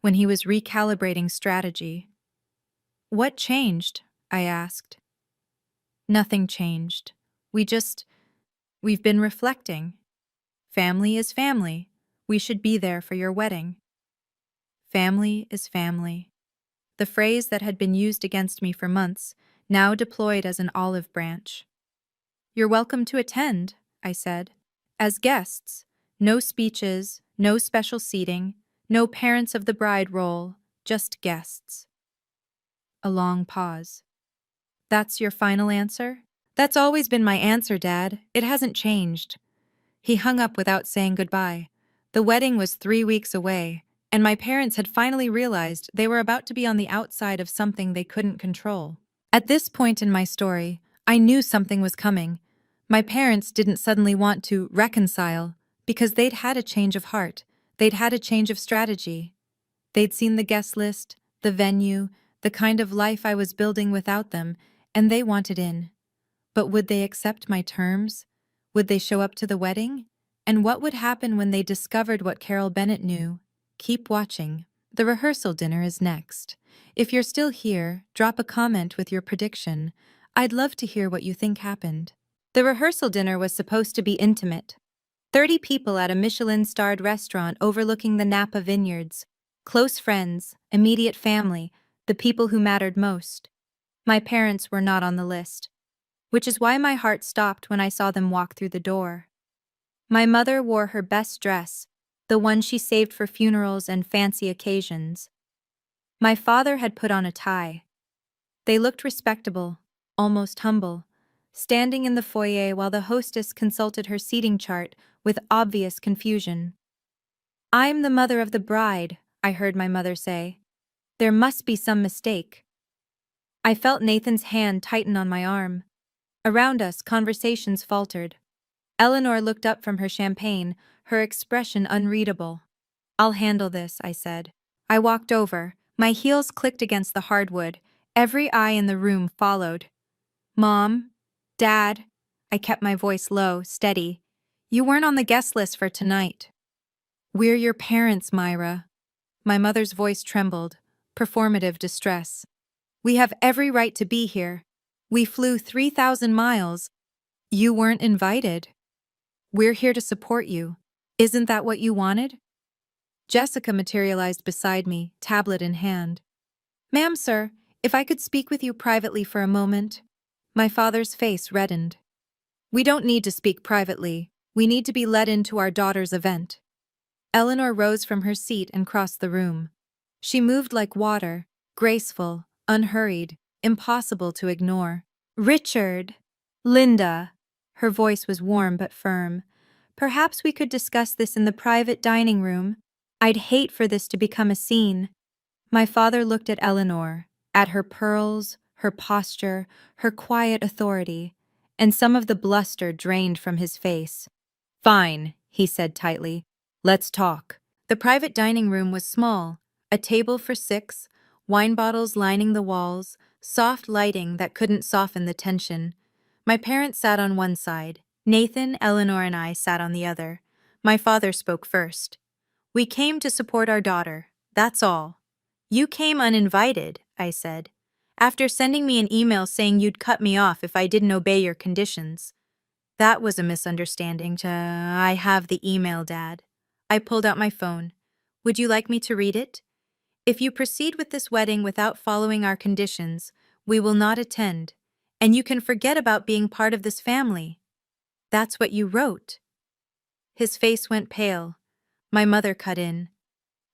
Speaker 1: when he was recalibrating strategy. "What changed?" I asked. "Nothing changed. We've been reflecting. Family is family. We should be there for your wedding." Family is family. The phrase that had been used against me for months, now deployed as an olive branch. "You're welcome to attend," I said. "As guests. No speeches, no special seating, no parents of the bride roll, just guests." A long pause. "That's your final answer?" "That's always been my answer, Dad. It hasn't changed." He hung up without saying goodbye. The wedding was 3 weeks away, and my parents had finally realized they were about to be on the outside of something they couldn't control. At this point in my story, I knew something was coming. My parents didn't suddenly want to reconcile because they'd had a change of heart. They'd had a change of strategy. They'd seen the guest list, the venue, the kind of life I was building without them, and they wanted in. But would they accept my terms? Would they show up to the wedding? And what would happen when they discovered what Carol Bennett knew? Keep watching. The rehearsal dinner is next. If you're still here, drop a comment with your prediction. I'd love to hear what you think happened. The rehearsal dinner was supposed to be intimate. 30 people at a Michelin-starred restaurant overlooking the Napa vineyards. Close friends, immediate family, the people who mattered most. My parents were not on the list, which is why my heart stopped when I saw them walk through the door. My mother wore her best dress, the one she saved for funerals and fancy occasions. My father had put on a tie. They looked respectable, almost humble, standing in the foyer while the hostess consulted her seating chart with obvious confusion. "I'm the mother of the bride," I heard my mother say. "There must be some mistake." I felt Nathan's hand tighten on my arm. Around us, conversations faltered. Eleanor looked up from her champagne, her expression unreadable. "I'll handle this," I said. I walked over. My heels clicked against the hardwood. Every eye in the room followed. "Mom? Dad?" I kept my voice low, steady. "You weren't on the guest list for tonight." "We're your parents, Myra." My mother's voice trembled, performative distress. "We have every right to be here. We flew 3,000 miles. You weren't invited. We're here to support you. Isn't that what you wanted?" Jessica materialized beside me, tablet in hand. "Ma'am, sir, if I could speak with you privately for a moment." My father's face reddened. "We don't need to speak privately. We need to be let into our daughter's event." Eleanor rose from her seat and crossed the room. She moved like water, graceful, unhurried, impossible to ignore. "Richard, Linda," her voice was warm but firm, "perhaps we could discuss this in the private dining room. I'd hate for this to become a scene." My father looked at Eleanor, at her pearls, her posture, her quiet authority, and some of the bluster drained from his face. "Fine," he said tightly. "Let's talk." The private dining room was small, a table for 6, wine bottles lining the walls, soft lighting that couldn't soften the tension. My parents sat on one side. Nathan, Eleanor, and I sat on the other. My father spoke first. "We came to support our daughter. That's all." "You came uninvited," I said, "after sending me an email saying you'd cut me off if I didn't obey your conditions." "That was a misunderstanding. I have the email, Dad." I pulled out my phone. "Would you like me to read it? If you proceed with this wedding without following our conditions, we will not attend, and you can forget about being part of this family." "That's what you wrote." His face went pale. My mother cut in.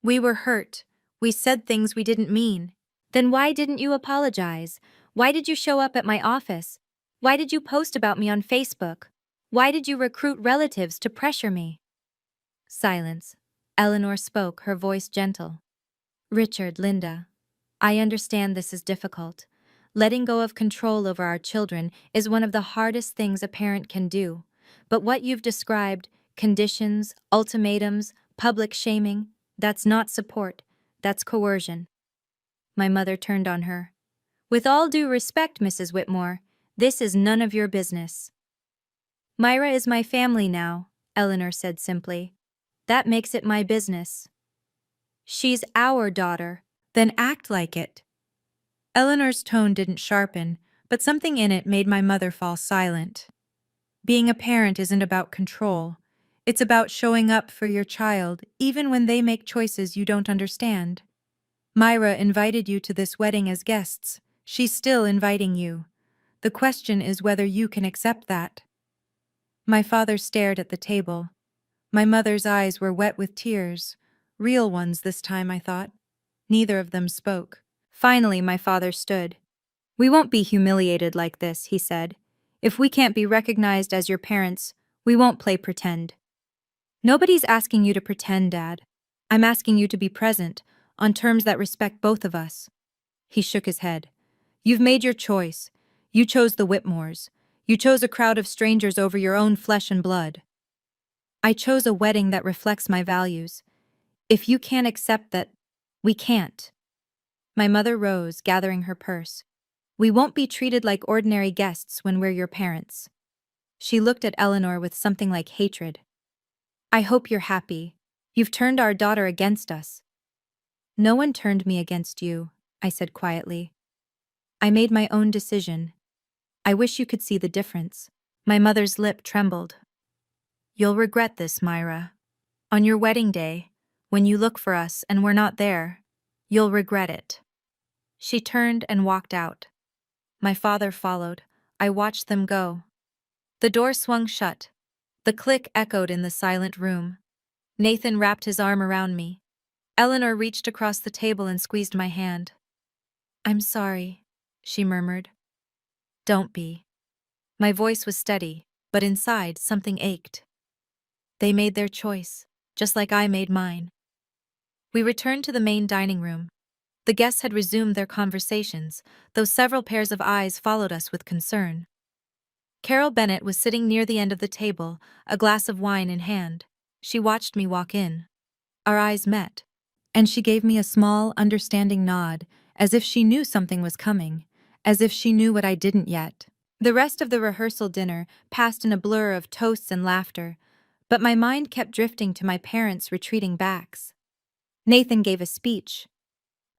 Speaker 1: "We were hurt. We said things we didn't mean." "Then why didn't you apologize? Why did you show up at my office? Why did you post about me on Facebook? Why did you recruit relatives to pressure me?" Silence. Eleanor spoke, her voice gentle. Richard, Linda, I understand this is difficult. Letting go of control over our children is one of the hardest things a parent can do. But what you've described, conditions, ultimatums, public shaming, that's not support, that's coercion. My mother turned on her. With all due respect, Mrs. Whitmore, this is none of your business. Myra is my family now, Eleanor said simply. That makes it my business. She's our daughter. Then act like it. Eleanor's tone didn't sharpen, but something in it made my mother fall silent. Being a parent isn't about control. It's about showing up for your child, even when they make choices you don't understand. Myra invited you to this wedding as guests. She's still inviting you. The question is whether you can accept that. My father stared at the table. My mother's eyes were wet with tears. Real ones this time, I thought. Neither of them spoke. Finally, my father stood. We won't be humiliated like this, he said. If we can't be recognized as your parents, we won't play pretend. Nobody's asking you to pretend, Dad. I'm asking you to be present, on terms that respect both of us. He shook his head. You've made your choice. You chose the Whitmores. You chose a crowd of strangers over your own flesh and blood. I chose a wedding that reflects my values. If you can't accept that, we can't. My mother rose, gathering her purse. We won't be treated like ordinary guests when we're your parents. She looked at Eleanor with something like hatred. I hope you're happy. You've turned our daughter against us. No one turned me against you, I said quietly. I made my own decision. I wish you could see the difference. My mother's lip trembled. You'll regret this, Myra. On your wedding day, when you look for us and we're not there, you'll regret it. She turned and walked out. My father followed. I watched them go. The door swung shut. The click echoed in the silent room. Nathan wrapped his arm around me. Eleanor reached across the table and squeezed my hand. I'm sorry, she murmured. Don't be. My voice was steady, but inside something ached. They made their choice, just like I made mine. We returned to the main dining room. The guests had resumed their conversations, though several pairs of eyes followed us with concern. Carol Bennett was sitting near the end of the table, a glass of wine in hand. She watched me walk in. Our eyes met, and she gave me a small, understanding nod, as if she knew something was coming, as if she knew what I didn't yet. The rest of the rehearsal dinner passed in a blur of toasts and laughter, but my mind kept drifting to my parents' retreating backs. Nathan gave a speech.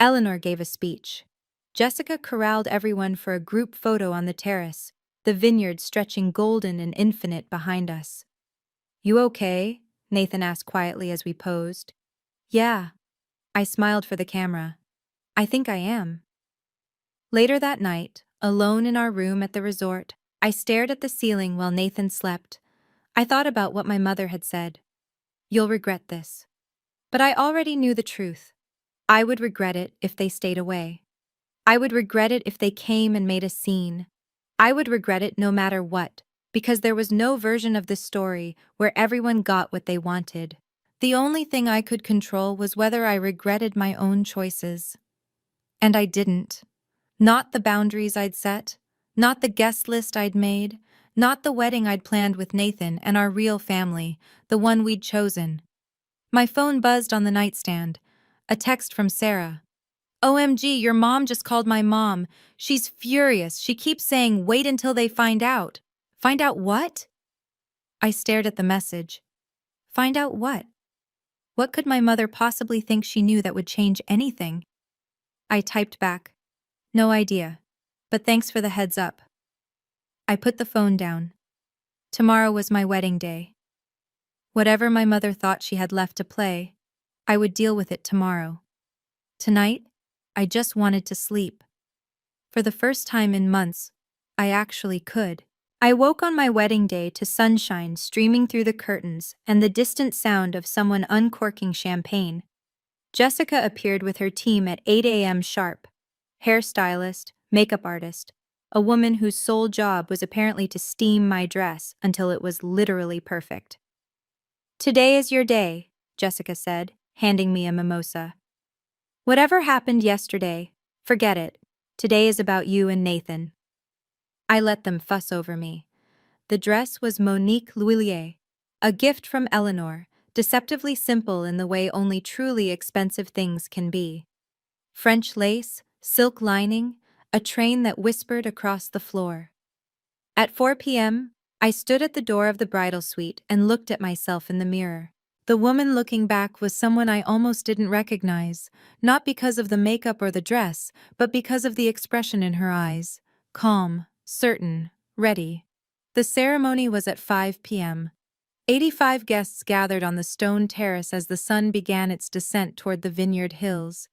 Speaker 1: Eleanor gave a speech. Jessica corralled everyone for a group photo on the terrace, the vineyard stretching golden and infinite behind us. You okay? Nathan asked quietly as we posed. Yeah. I smiled for the camera. I think I am. Later that night, alone in our room at the resort, I stared at the ceiling while Nathan slept. I thought about what my mother had said. You'll regret this. But I already knew the truth. I would regret it if they stayed away. I would regret it if they came and made a scene. I would regret it no matter what, because there was no version of this story where everyone got what they wanted. The only thing I could control was whether I regretted my own choices. And I didn't. Not the boundaries I'd set, not the guest list I'd made, not the wedding I'd planned with Nathan and our real family, the one we'd chosen. My phone buzzed on the nightstand. A text from Sarah. OMG, your mom just called my mom. She's furious. She keeps saying, wait until they find out. Find out what? I stared at the message. Find out what? What could my mother possibly think she knew that would change anything? I typed back. No idea. But thanks for the heads up. I put the phone down. Tomorrow was my wedding day. Whatever my mother thought she had left to play, I would deal with it tomorrow. Tonight, I just wanted to sleep. For the first time in months, I actually could. I woke on my wedding day to sunshine streaming through the curtains and the distant sound of someone uncorking champagne. Jessica appeared with her team at 8 a.m. sharp. Hairstylist, makeup artist, a woman whose sole job was apparently to steam my dress until it was literally perfect. Today is your day, Jessica said, handing me a mimosa. Whatever happened yesterday, forget it. Today is about you and Nathan. I let them fuss over me. The dress was Monique L'Huillier, a gift from Eleanor, deceptively simple in the way only truly expensive things can be. French lace, silk lining, a train that whispered across the floor. At 4 p.m., I stood at the door of the bridal suite and looked at myself in the mirror. The woman looking back was someone I almost didn't recognize, not because of the makeup or the dress, but because of the expression in her eyes. Calm, certain, ready. The ceremony was at 5 p.m. 85 guests gathered on the stone terrace as the sun began its descent toward the vineyard hills.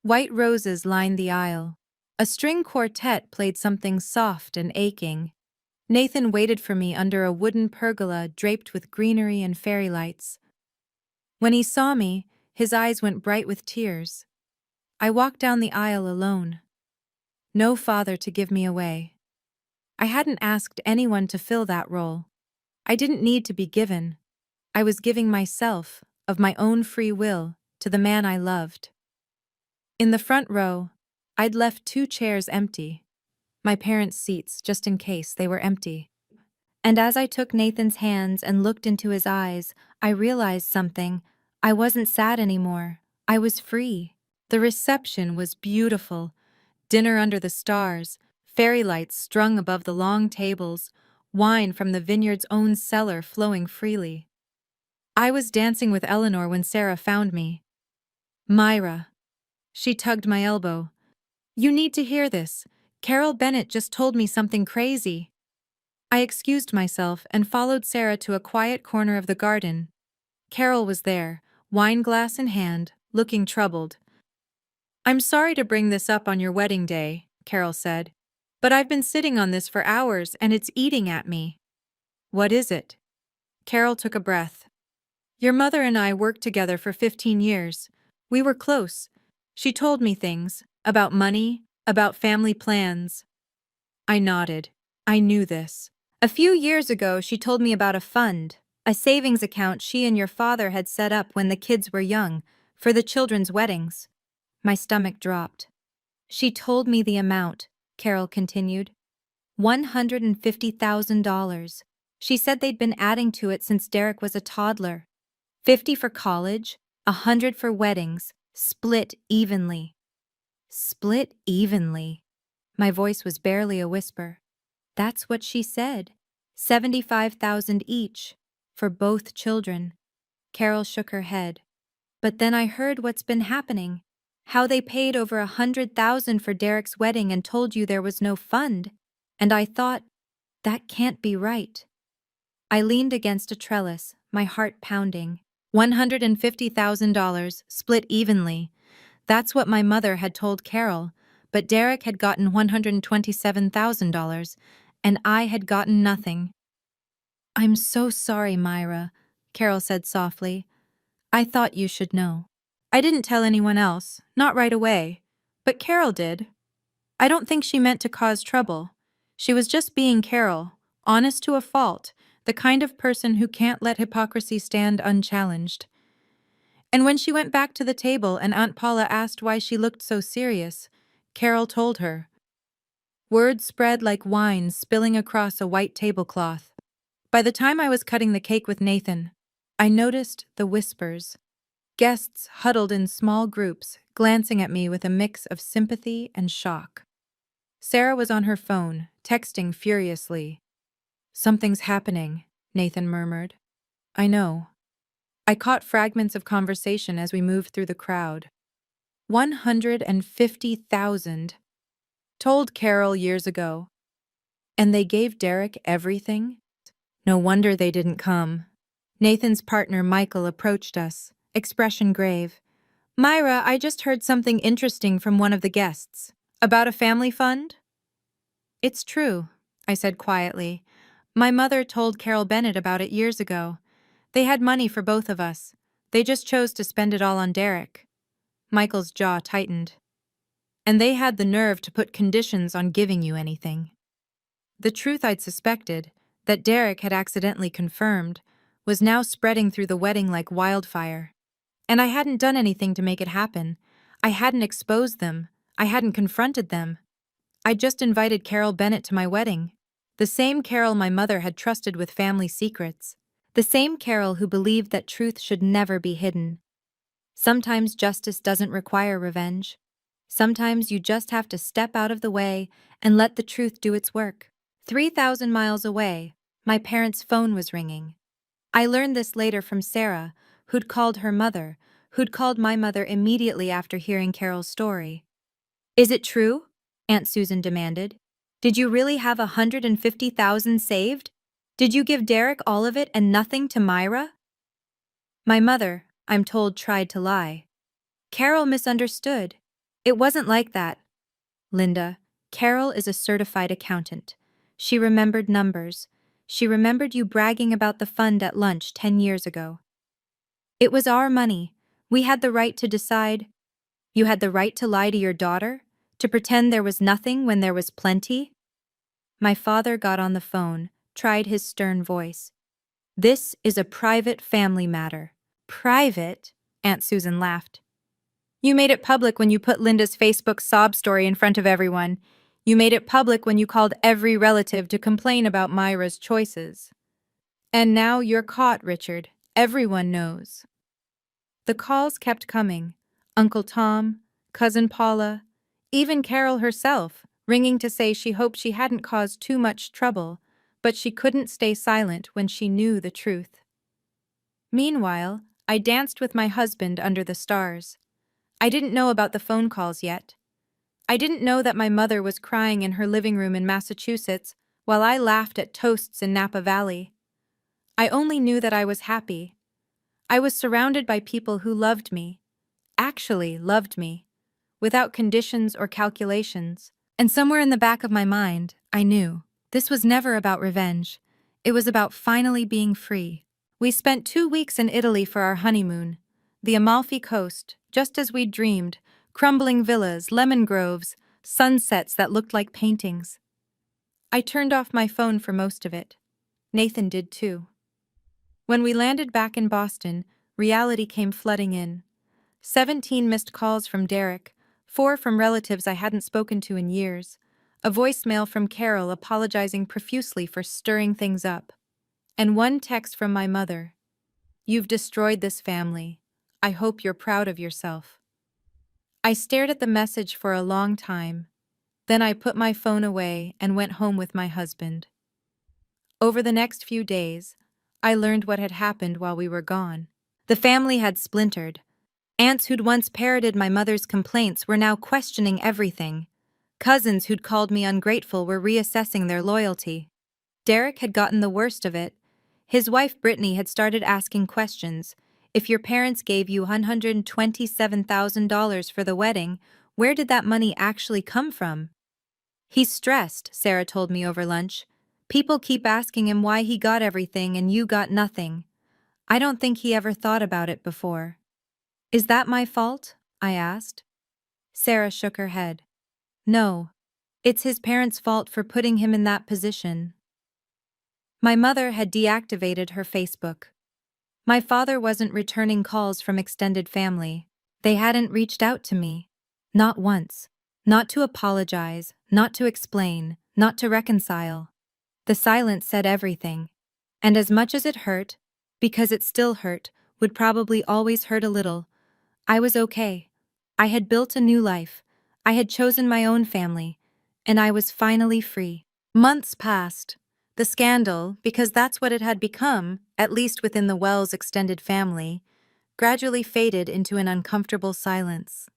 Speaker 1: White roses lined the aisle. A string quartet played something soft and aching. Nathan waited for me under a wooden pergola draped with greenery and fairy lights. When he saw me, his eyes went bright with tears. I walked down the aisle alone. No father to give me away. I hadn't asked anyone to fill that role. I didn't need to be given. I was giving myself, of my own free will, to the man I loved. In the front row, I'd left 2 chairs empty. My parents' seats, just in case they were empty. And as I took Nathan's hands and looked into his eyes, I realized something. I wasn't sad anymore. I was free. The reception was beautiful. Dinner under the stars, fairy lights strung above the long tables, wine from the vineyard's own cellar flowing freely. I was dancing with Eleanor when Sarah found me. Myra. She tugged my elbow. You need to hear this. Carol Bennett just told me something crazy. I excused myself and followed Sarah to a quiet corner of the garden. Carol was there, wine glass in hand, looking troubled. I'm sorry to bring this up on your wedding day, Carol said, but I've been sitting on this for hours and it's eating at me. What is it? Carol took a breath. Your mother and I worked together for 15 years. We were close. She told me things, about money, about family plans. I nodded. I knew this. A few years ago, she told me about a fund, a savings account she and your father had set up when the kids were young, for the children's weddings. My stomach dropped. She told me the amount, Carol continued. $150,000. She said they'd been adding to it since Derek was a toddler. 50 for college, 100 for weddings, split evenly. Split evenly. My voice was barely a whisper. That's what she said. 75,000 each, for both children. Carol shook her head. But then I heard what's been happening. How they paid over 100,000 for Derek's wedding and told you there was no fund. And I thought, that can't be right. I leaned against a trellis, my heart pounding. $150,000, split evenly. That's what my mother had told Carol, but Derek had gotten $127,000, and I had gotten nothing. I'm so sorry, Myra, Carol said softly. I thought you should know. I didn't tell anyone else, not right away, but Carol did. I don't think she meant to cause trouble. She was just being Carol, honest to a fault, the kind of person who can't let hypocrisy stand unchallenged. And when she went back to the table and Aunt Paula asked why she looked so serious, Carol told her. Words spread like wine spilling across a white tablecloth. By the time I was cutting the cake with Nathan, I noticed the whispers. Guests huddled in small groups, glancing at me with a mix of sympathy and shock. Sarah was on her phone, texting furiously. Something's happening, Nathan murmured. I know. I caught fragments of conversation as we moved through the crowd. 150,000. Told Carol years ago. And they gave Derek everything? No wonder they didn't come. Nathan's partner Michael approached us, expression grave. Myra, I just heard something interesting from one of the guests. About a family fund? It's true, I said quietly. My mother told Carol Bennett about it years ago. They had money for both of us. They just chose to spend it all on Derek. Michael's jaw tightened. And they had the nerve to put conditions on giving you anything. The truth I'd suspected, that Derek had accidentally confirmed, was now spreading through the wedding like wildfire. And I hadn't done anything to make it happen. I hadn't exposed them. I hadn't confronted them. I just invited Carol Bennett to my wedding. The same Carol my mother had trusted with family secrets. The same Carol who believed that truth should never be hidden. Sometimes justice doesn't require revenge. Sometimes you just have to step out of the way and let the truth do its work. 3,000 miles away, my parents' phone was ringing. I learned this later from Sarah, who'd called her mother, who'd called my mother immediately after hearing Carol's story. "Is it true?" Aunt Susan demanded. "Did you really have 150,000 saved? Did you give Derek all of it and nothing to Myra?" My mother, I'm told, tried to lie. Carol misunderstood. "It wasn't like that. Linda, Carol is a certified accountant. She remembered numbers. She remembered you bragging about the fund at lunch 10 years ago. It was our money. We had the right to decide." "You had the right to lie to your daughter? To pretend there was nothing when there was plenty?" My father got on the phone, tried his stern voice. "This is a private family matter." "Private?" Aunt Susan laughed. "You made it public when you put Linda's Facebook sob story in front of everyone. You made it public when you called every relative to complain about Myra's choices. And now you're caught, Richard. Everyone knows." The calls kept coming. Uncle Tom, Cousin Paula, even Carol herself, ringing to say she hoped she hadn't caused too much trouble, but she couldn't stay silent when she knew the truth. Meanwhile, I danced with my husband under the stars. I didn't know about the phone calls yet. I didn't know that my mother was crying in her living room in Massachusetts while I laughed at toasts in Napa Valley. I only knew that I was happy. I was surrounded by people who loved me, actually loved me, without conditions or calculations. And somewhere in the back of my mind, I knew this was never about revenge. It was about finally being free. We spent 2 weeks in Italy for our honeymoon. The Amalfi Coast, just as we'd dreamed, crumbling villas, lemon groves, sunsets that looked like paintings. I turned off my phone for most of it. Nathan did too. When we landed back in Boston, reality came flooding in. 17 missed calls from Derek, 4 from relatives I hadn't spoken to in years, a voicemail from Carol apologizing profusely for stirring things up, and 1 text from my mother. "You've destroyed this family. I hope you're proud of yourself." I stared at the message for a long time. Then I put my phone away and went home with my husband. Over the next few days, I learned what had happened while we were gone. The family had splintered. Aunts who'd once parroted my mother's complaints were now questioning everything. Cousins who'd called me ungrateful were reassessing their loyalty. Derek had gotten the worst of it. His wife Brittany had started asking questions. "If your parents gave you $127,000 for the wedding, where did that money actually come from?" "He's stressed," Sarah told me over lunch. "People keep asking him why he got everything and you got nothing. I don't think he ever thought about it before." "Is that my fault?" I asked. Sarah shook her head. "No. It's his parents' fault for putting him in that position." My mother had deactivated her Facebook. My father wasn't returning calls from extended family. They hadn't reached out to me. Not once. Not to apologize, not to explain, not to reconcile. The silence said everything. And as much as it hurt, because it still hurt, would probably always hurt a little, I was okay. I had built a new life. I had chosen my own family. And I was finally free. Months passed. The scandal, because that's what it had become, at least within the Wells extended family, gradually faded into an uncomfortable silence.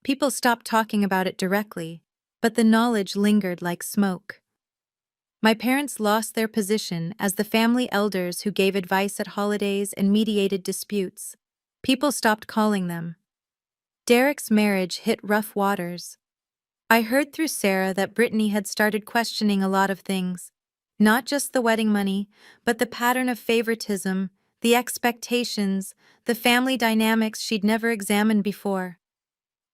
Speaker 1: People stopped talking about it directly, but the knowledge lingered like smoke. My parents lost their position as the family elders who gave advice at holidays and mediated disputes. People stopped calling them. Derek's marriage hit rough waters. I heard through Sarah that Brittany had started questioning a lot of things. Not just the wedding money, but the pattern of favoritism, the expectations, the family dynamics she'd never examined before.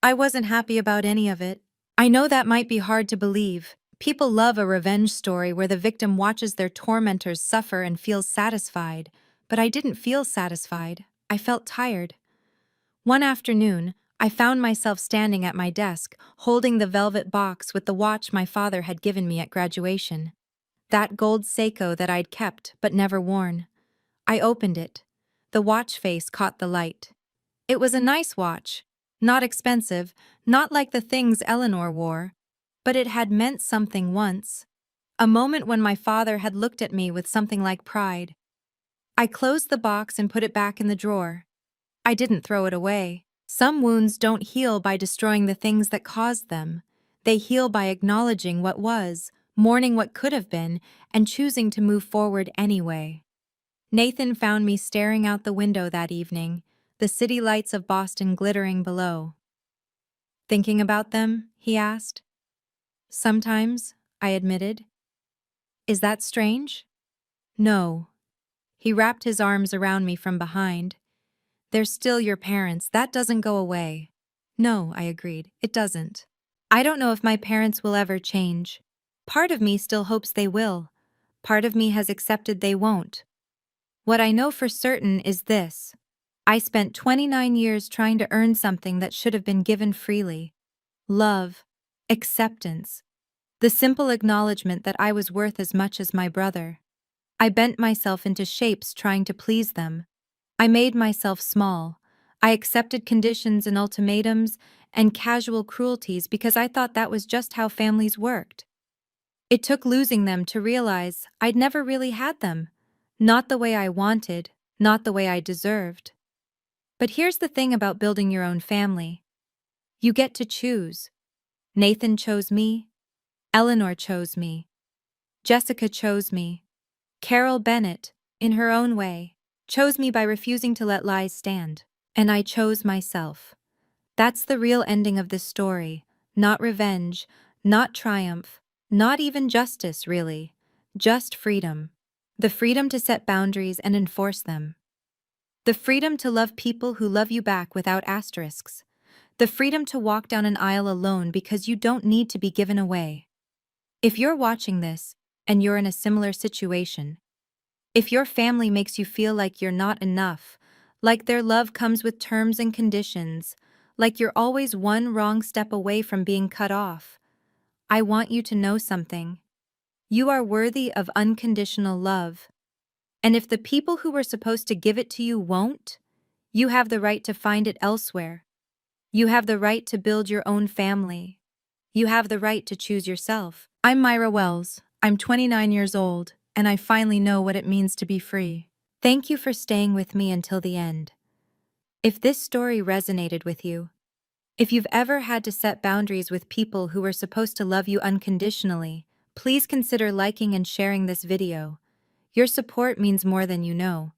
Speaker 1: I wasn't happy about any of it. I know that might be hard to believe. People love a revenge story where the victim watches their tormentors suffer and feels satisfied. But I didn't feel satisfied. I felt tired. One afternoon, I found myself standing at my desk, holding the velvet box with the watch my father had given me at graduation. That gold Seiko that I'd kept but never worn. I opened it. The watch face caught the light. It was a nice watch. Not expensive, not like the things Eleanor wore. But it had meant something once. A moment when my father had looked at me with something like pride. I closed the box and put it back in the drawer. I didn't throw it away. Some wounds don't heal by destroying the things that caused them. They heal by acknowledging what was, mourning what could have been, and choosing to move forward anyway. Nathan found me staring out the window that evening, the city lights of Boston glittering below. "Thinking about them?" he asked. "Sometimes," I admitted. "Is that strange?" "No." He wrapped his arms around me from behind. "They're still your parents. That doesn't go away." "No," I agreed, "it doesn't. I don't know if my parents will ever change. Part of me still hopes they will. Part of me has accepted they won't. What I know for certain is this. I spent 29 years trying to earn something that should have been given freely. Love. Acceptance. The simple acknowledgement that I was worth as much as my brother. I bent myself into shapes trying to please them. I made myself small. I accepted conditions and ultimatums and casual cruelties because I thought that was just how families worked. It took losing them to realize I'd never really had them. Not the way I wanted, not the way I deserved. But here's the thing about building your own family. You get to choose. Nathan chose me. Eleanor chose me. Jessica chose me. Carol Bennett, in her own way, chose me by refusing to let lies stand. And I chose myself. That's the real ending of this story. Not revenge, not triumph, not even justice, really. Just freedom. The freedom to set boundaries and enforce them. The freedom to love people who love you back without asterisks. The freedom to walk down an aisle alone because you don't need to be given away. If you're watching this, and you're in a similar situation, if your family makes you feel like you're not enough, like their love comes with terms and conditions, like you're always one wrong step away from being cut off, I want you to know something. You are worthy of unconditional love. And if the people who were supposed to give it to you won't, you have the right to find it elsewhere. You have the right to build your own family. You have the right to choose yourself. I'm Myra Wells. I'm 29 years old, and I finally know what it means to be free. Thank you for staying with me until the end. If this story resonated with you, if you've ever had to set boundaries with people who were supposed to love you unconditionally, please consider liking and sharing this video. Your support means more than you know.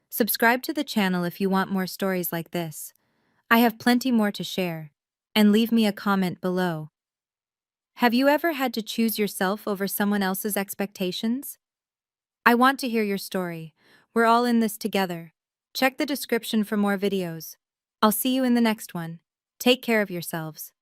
Speaker 1: Subscribe to the channel if you want more stories like this. I have plenty more to share. And leave me a comment below. Have you ever had to choose yourself over someone else's expectations? I want to hear your story. We're all in this together. Check the description for more videos. I'll see you in the next one. Take care of yourselves.